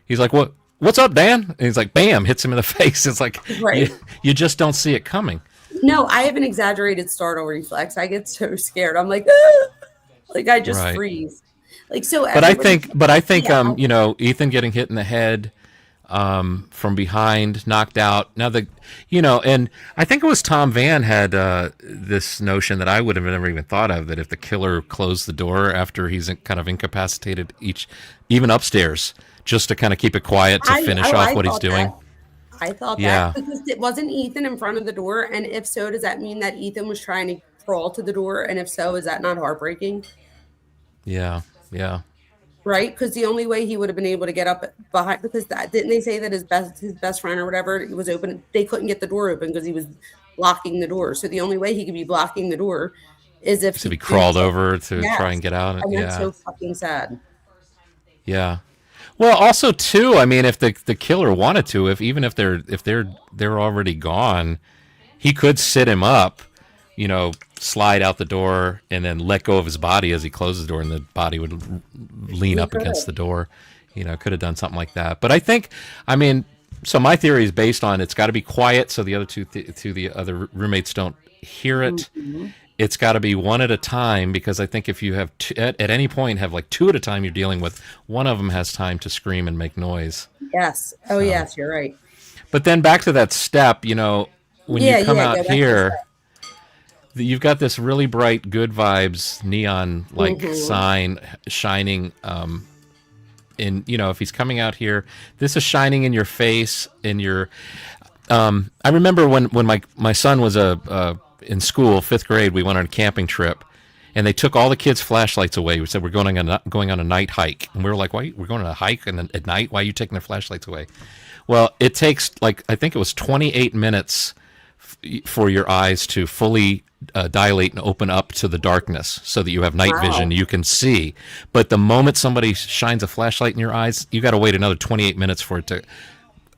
he's like, what's up, Dan? And he's like, bam, hits him in the face. It's like Right. you just don't see it coming. No, I have an exaggerated startle reflex. I get so scared. I'm like, "Ah!" Like I just Right. freeze. Like so But I everybody. think, but I think, Yeah. Ethan getting hit in the head, from behind, knocked out. Now and I think it was Tom Van had this notion that I would have never even thought of that if the killer closed the door after he's kind of incapacitated even upstairs, just to kind of keep it quiet to finish off I what he's thought doing. that. I thought that Yeah, because it wasn't Ethan in front of the door, and if so, does that mean that Ethan was trying to crawl to the door? And if so, is that not heartbreaking? yeah, yeah. Right? Because the only way he would have been able to get up behind because didn't they say that his best friend or whatever it was open? They couldn't get the door open because he was blocking the door. So the only way he could be blocking the door is if So he he did crawled over to try yes. and get out. And that's Yeah, so fucking sad. yeah. Well, also too, I mean, if the killer wanted to, if even if they're already gone, he could sit him up, slide out the door and then let go of his body as he closes the door, and the body would lean He up could against have. the door. Could have done something like that. But I think, I mean, so my theory is based on it's got to be quiet so the other the other roommates don't hear it. Mhm. It's got to be one at a time because I think if you have at any point have like two at a time you're dealing with, one of them has time to scream and make noise. Yes. Oh, So, yes, you're right. but then back to that step, when you Yeah, come yeah, out go back to the here, you've got this really bright good vibes neon like Mhm. sign shining in if he's coming out here, this is shining in your face in your I remember when my son was in school, 5th grade, we went on a camping trip, and they took all the kids' flashlights away. We said we're going on a night hike, and we were like, "Why we're going on a hike and at night? Why are you taking their flashlights away?" Well, it takes like I think it was 28 minutes for your eyes to fully dilate and open up to the darkness, so that you have night vision, Wow. you can see. But the moment somebody shines a flashlight in your eyes, you got to wait another 28 minutes for it to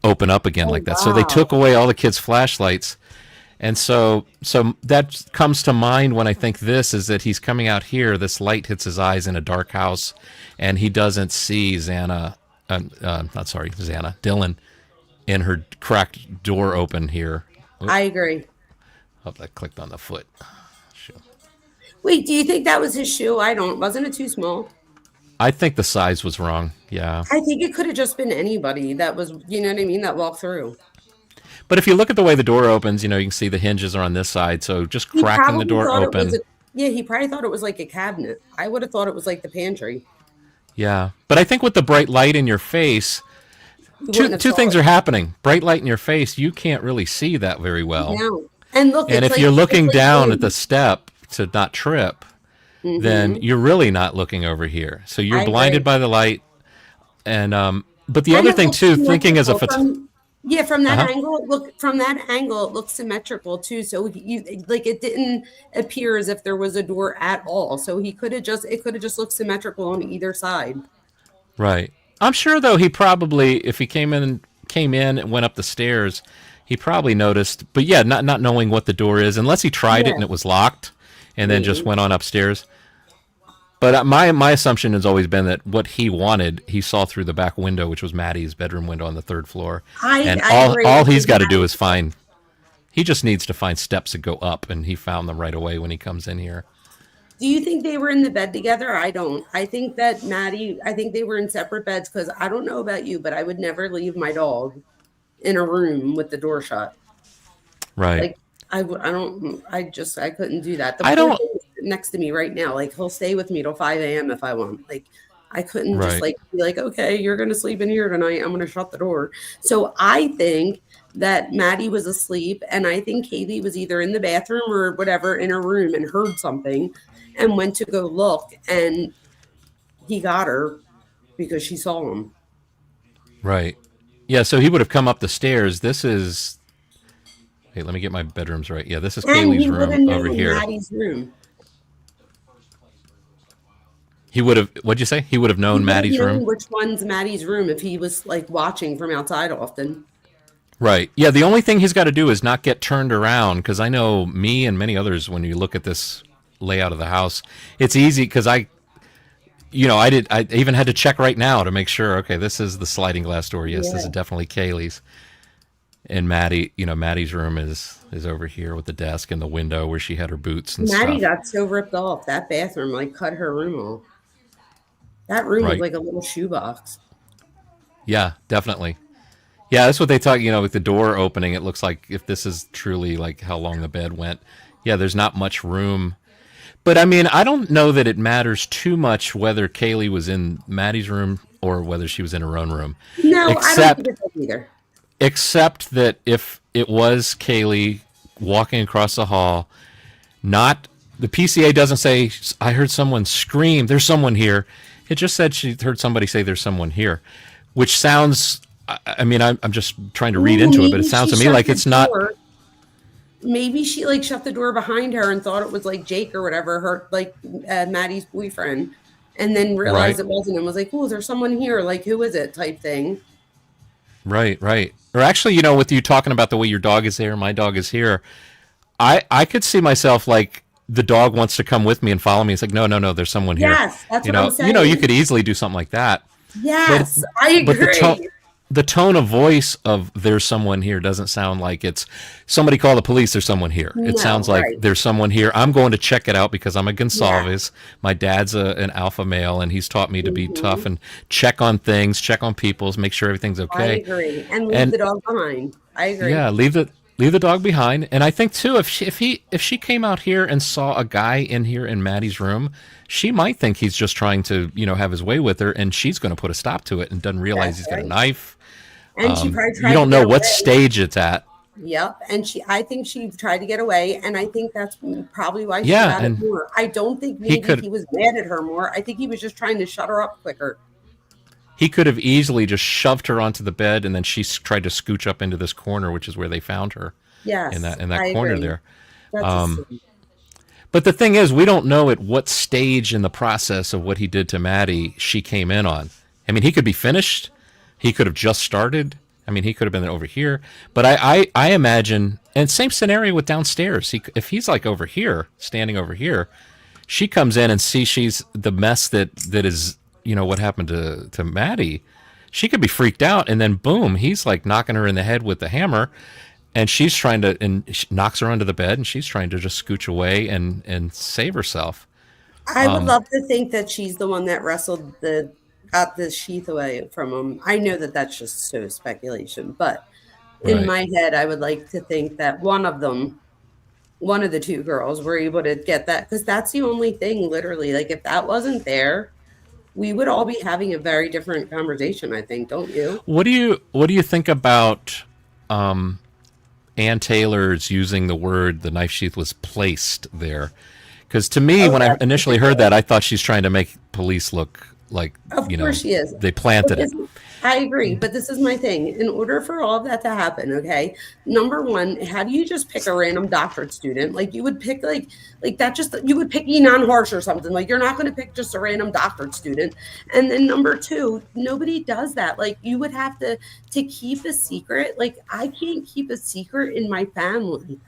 open up again Oh, like that. So they wow. took away all the kids' flashlights. And so that comes to mind when I think this is that he's coming out here. This light hits his eyes in a dark house, and he doesn't see not sorry, Xana, Dylan, in her cracked door open here. Oh, I agree. that clicked on the foot. Wait, do you think that was his shoe? I don't. Wasn't it too small? I think the size was wrong. Yeah. I think it could have just been anybody that was, you know what I mean, that walked through. But if you look at the way the door opens, you can see the hinges are on this side. So just He cracking the probably door thought it was open. yeah, he probably thought it was like a cabinet. I would have thought it was like the pantry. Yeah. But I think with the bright light in your face, You two wouldn't have two saw things it. are happening. Bright light in your face, you can't really see that very well. No. And look, And if you're looking down at the step to not trip, then Mhm. you're really not looking over here. So you're I blinded agree. by the light. And but the And other it thing looks too, thinking as a symmetrical from yeah, from that uh-huh. angle, it looks symmetrical too. So like it didn't appear as if there was a door at all. So it could have just looked symmetrical on either side. Right. I'm sure though he probably if he came in and went up the stairs, he probably noticed. But yeah, not knowing what the door is, unless he tried it Yeah, and it was locked, and then just maybe. went on upstairs. But my assumption has always been that what he wanted, he saw through the back window, which was Maddie's bedroom window on the 3rd floor, and I agree. I all he's think got to do Maddie. is find. He just needs to find steps that go up, and he found them right away when he comes in here. Do you think they were in the bed together? I don't. I think that Maddie, I think they were in separate beds because I don't know about you, but I would never leave my dog in a room with the door shut. Right. Like I don't, I couldn't do that. The I poor don't. thing is next to me right now. Like he'll stay with me till 5 a.m. if I want. Like I couldn't just Right. like be like, okay, you're going to sleep in here tonight. I'm going to shut the door. So I think that Maddie was asleep, and I think Kaylee was either in the bathroom or whatever in her room and heard something and went to go look, and he got her because she saw him. Right. Yeah, so he would have come up the stairs. This is Hey, let me get my bedrooms right. Yeah, this is And he Kaylee's would room have over known here. Maddie's room. He would have what'd you say? He would have He known would have Maddie's room? known which one's Maddie's room if he was like watching from outside often. Right. Yeah, the only thing he's got to do is not get turned around because I know me and many others when you look at this layout of the house, it's easy because I even had to check right now to make sure, okay, this is the sliding glass door. Yes, this is Yeah. definitely Kaylee's. And Maddie's room is over here with the desk and the window where she had her boots and Maddie stuff. got so ripped off. That bathroom like cut her room off. That room was Right. like a little shoebox. Yeah, definitely. Yeah, that's what they talk, with the door opening, it looks like if this is truly like how long the bed went. Yeah, there's not much room. But I mean, I don't know that it matters too much whether Kaylee was in Maddie's room or whether she was in her own room. No, I don't think Except it does either. except that if it was Kaylee walking across the hall, not the PCA doesn't say I heard someone scream, there's someone here. It just said she heard somebody say there's someone here, which sounds I mean, I'm just trying to read Ooh, into it, but it maybe sounds she to me shut like the it's not door. Maybe she like shut the door behind her and thought it was like Jake or whatever, her like Maddie's boyfriend, and then realized right. it wasn't and was like, "Oh, there's someone here. Like, who is it?" type thing. Right, right. Or actually, with you talking about the way your dog is there, my dog is here. I could see myself like the dog wants to come with me and follow me. It's like no, no, no. There's someone here. Yes, that's You what I'm know, you saying. could easily do something like that. But Yes, I but agree. the tone of voice of there's someone here doesn't sound like it's somebody call the police. There's someone here. It No, sounds like right. there's someone here. I'm going to check it out because I'm a Yeah. Gonsalves. My dad's an alpha male, and he's taught me to be tough Hmm. and check on things, check on people's, make sure everything's I okay. agree. And leave And the dog behind. I agree. yeah, leave the dog behind. And I think too, if she came out here and saw a guy in here in Maddie's room, she might think he's just trying to have his way with her, and she's going to put a stop to it and doesn't realize That's he's got a right. knife. And she probably You tried to don't get know what away. stage it's at. Yep. And I think she tried to get away. And I think that's probably why she Yeah, got it and more. I don't think he maybe could he was mad at her more. I think he was just trying to shut her up quicker. he could have easily just shoved her onto the bed, and then she tried to scooch up into this corner, which is where they found her in Yes, that I corner agree. there. That's a sin. But the thing is, we don't know at what stage in the process of what he did to Maddie she came in on. I mean, he could be finished. He could have just started. I mean, he could have been over here. But I imagine, and same scenario with downstairs. If he's like over here, standing over here, she comes in and sees she's the mess that is, what happened to Maddie. She could be freaked out, and then boom, he's like knocking her in the head with the hammer, and she's trying to, and she knocks her onto the bed, and she's trying to just scooch away and save herself. I would love to think that she's the one that wrestled got the sheath away from him. I know that that's just so speculation, but in Right. my head, I would like to think that one of the two girls were able to get that because that's the only thing, literally. Like, if that wasn't there, we would all be having a very different conversation, I think, don't you? What do you think about Ann Taylor's using the word the knife sheath was placed there? Because to me, Oh, when I that's initially heard that, I thought she's trying to make police look like of course she is. they But planted it. this, I agree, but this is my thing. In order for all of that to happen, okay, number one, how do you just pick a random doctorate student? Like you would pick like that just you would pick Enon Harsh or something. Like you're not going to pick just a random doctorate student. And then number two, nobody does that. Like you would have to keep a secret. Like I can't keep a secret in my family,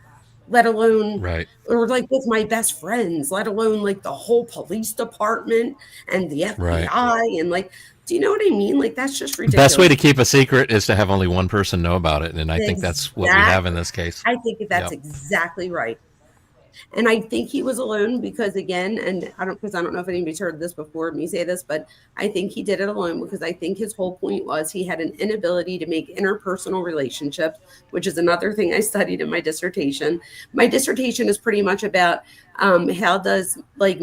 let alone Right. or like with my best friends, let alone like the whole police department and the Right. FBI and like, do you know what I mean? Like that's just The best way ridiculous. to keep a secret is to have only one person know about it, and I think that's what we have in Exactly. this case. I think that's Yep. exactly right. And I think he was alone because, again, and because I don't know if anybody's heard this before me say this, but I think he did it alone because I think his whole point was he had an inability to make interpersonal relationships, which is another thing I studied in my dissertation. My dissertation is pretty much about how does like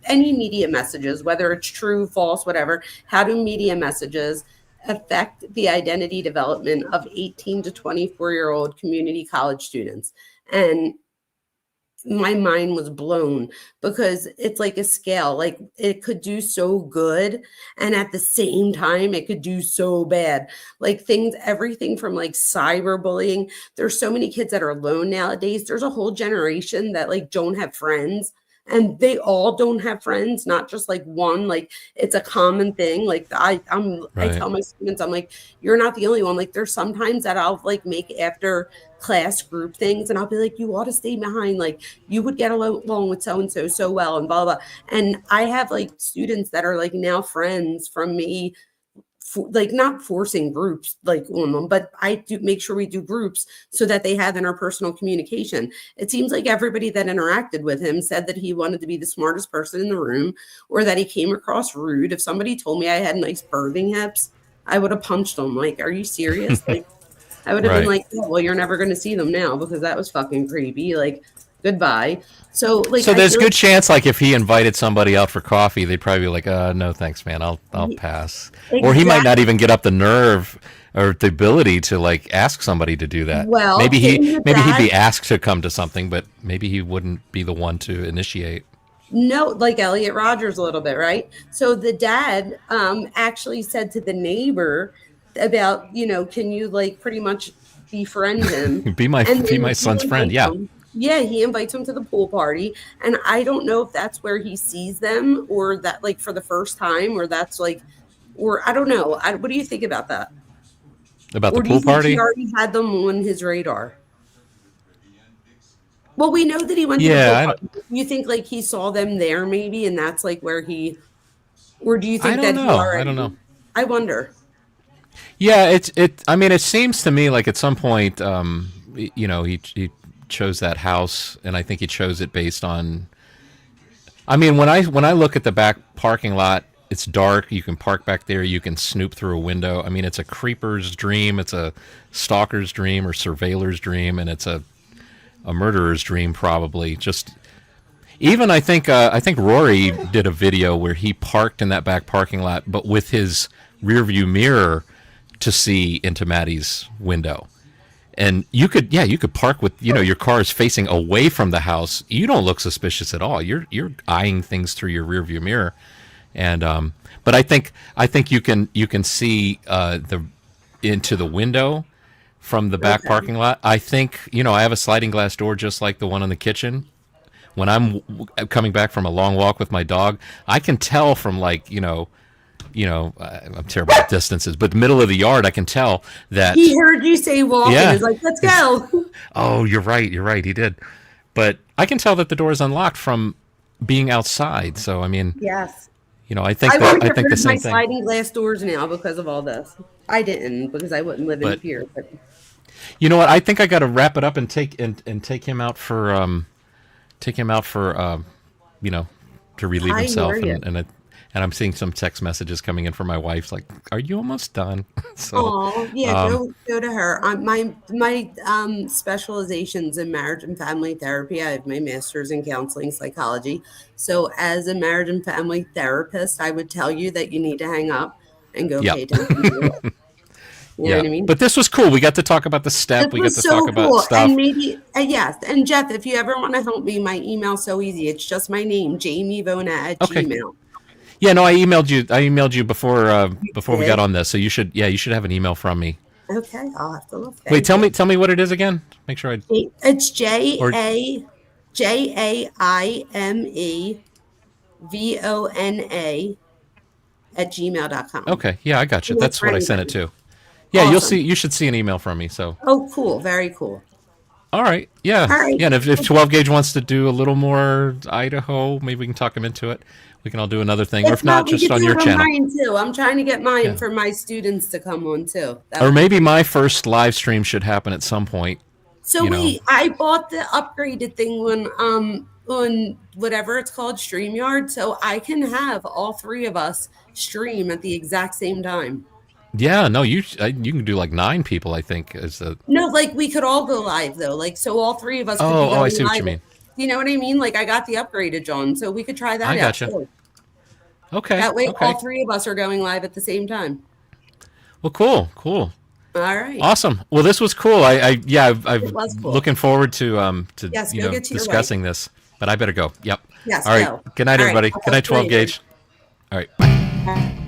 any media messages, whether it's true, false, whatever, how do media messages affect the identity development of 18 to 24-year-old community college students? And my mind was blown because it's like a scale. Like it could do so good, and at the same time it could do so bad. Like everything from like cyberbullying. There's so many kids that are alone nowadays. There's a whole generation that like don't have friends, and they all don't have friends, not just like one. Like it's a common thing. Like I tell my students, I'm like, you're not the only one. Like there's sometimes that I'll like make after class group things, and I'll be like, you ought to stay behind. Like you would get along with so and so so well, and blah blah. And I have like students that are like now friends from me. Like not forcing groups like on them, but I do make sure we do groups so that they have interpersonal communication. It seems like everybody that interacted with him said that he wanted to be the smartest person in the room, or that he came across rude. If somebody told me I had nice birthing hips, I would have punched them. Like, are you serious? Like, I would have been like, oh, well, you're never going to see them now because that was fucking creepy. Like, goodbye. So like, so there's a good chance, like if he invited somebody out for coffee, they'd probably be like, no, thanks, man, I'll pass. Exactly. Or he might not even get up the nerve or the ability to like ask somebody to do that. Well, maybe he'd be asked to come to something, but maybe he wouldn't be the one to initiate. No, like Elliot Rogers a little bit, right? So the dad actually said to the neighbor about, can you like pretty much befriend him? be my son's friend, yeah. Yeah, he invites him to the pool party, and I don't know if that's where he sees them, or that like for the first time, or that's like, or I don't know. What do you think about that? About the pool party? He already had them on his radar. Well, we know that he went to the pool party. You think like he saw them there maybe, and that's like where he, or do you think I don't know. I wonder. Yeah, I mean, it seems to me like at some point, he chose that house, and I think he chose it based on. I mean, when I look at the back parking lot, it's dark. You can park back there. You can snoop through a window. I mean, it's a creeper's dream. It's a stalker's dream or surveiller's dream, and it's a murderer's dream probably. Just even I think Rory did a video where he parked in that back parking lot, but with his rear view mirror to see into Maddie's window. And you could park with, your car is facing away from the house. You don't look suspicious at all. You're eyeing things through your rearview mirror, and but I think you can see into the window from the back parking lot. I think I have a sliding glass door just like the one in the kitchen. When I'm coming back from a long walk with my dog, I can tell from like I'm terrible at distances, but the middle of the yard, I can tell that he heard you say walk. Yeah, and is like, let's go. Oh, you're right. He did, but I can tell that the door is unlocked from being outside. So I mean, yes, I think the same thing. Sliding glass doors now because of all this. I didn't because I wouldn't live in fear. But you know what? I think I got to wrap it up and take him out for to relieve himself and I'm seeing some text messages coming in from my wife, like, "Are you almost done?" So, go to her. My specializations in marriage and family therapy. I have my master's in counseling psychology. So, as a marriage and family therapist, I would tell you that you need to hang up and go pay attention to it. You know what I mean? But this was cool. We got to talk about the step. We got to talk about stuff. And maybe, yes. And Jeff, if you ever want to help me, my email's so easy. It's just my name, jamievona@gmail.com. Yeah, no, I emailed you before we got on this, so you should have an email from me. Okay, I'll have to look. Wait, tell me what it is again. Make sure it's JAIMEVONA Okay, yeah, I got you. That's what I sent it to. Yeah, awesome. You should see an email from me. So. Oh, cool! Very cool. All right, yeah, yeah. And if 12 Gauge wants to do a little more Idaho, maybe we can talk him into it. We can all do another thing, or if not, just on your channel. Mine too. I'm trying to get mine for my students to come on too. Or maybe my first live stream should happen at some point. So wait, I bought the upgraded thing on whatever it's called, StreamYard, so I can have all three of us stream at the exact same time. Yeah, no, you can do like 9 people, I think, is the. No, like we could all go live though. Like so all three of us could be Oh, I going see what live. you mean. You know what I mean? Like I got the upgraded John, so we could try that I out gotcha. too. Okay. That way Okay. all three of us are going live at the same time. Well, cool. Cool. All right. Awesome. Well, this was cool. I've It was cool. looking forward to Yes, go get to your discussing this. But I better go. Yep. Yes. All right. Go. Good night, All right. everybody. Good night, 12 later. gauge. All right. Bye.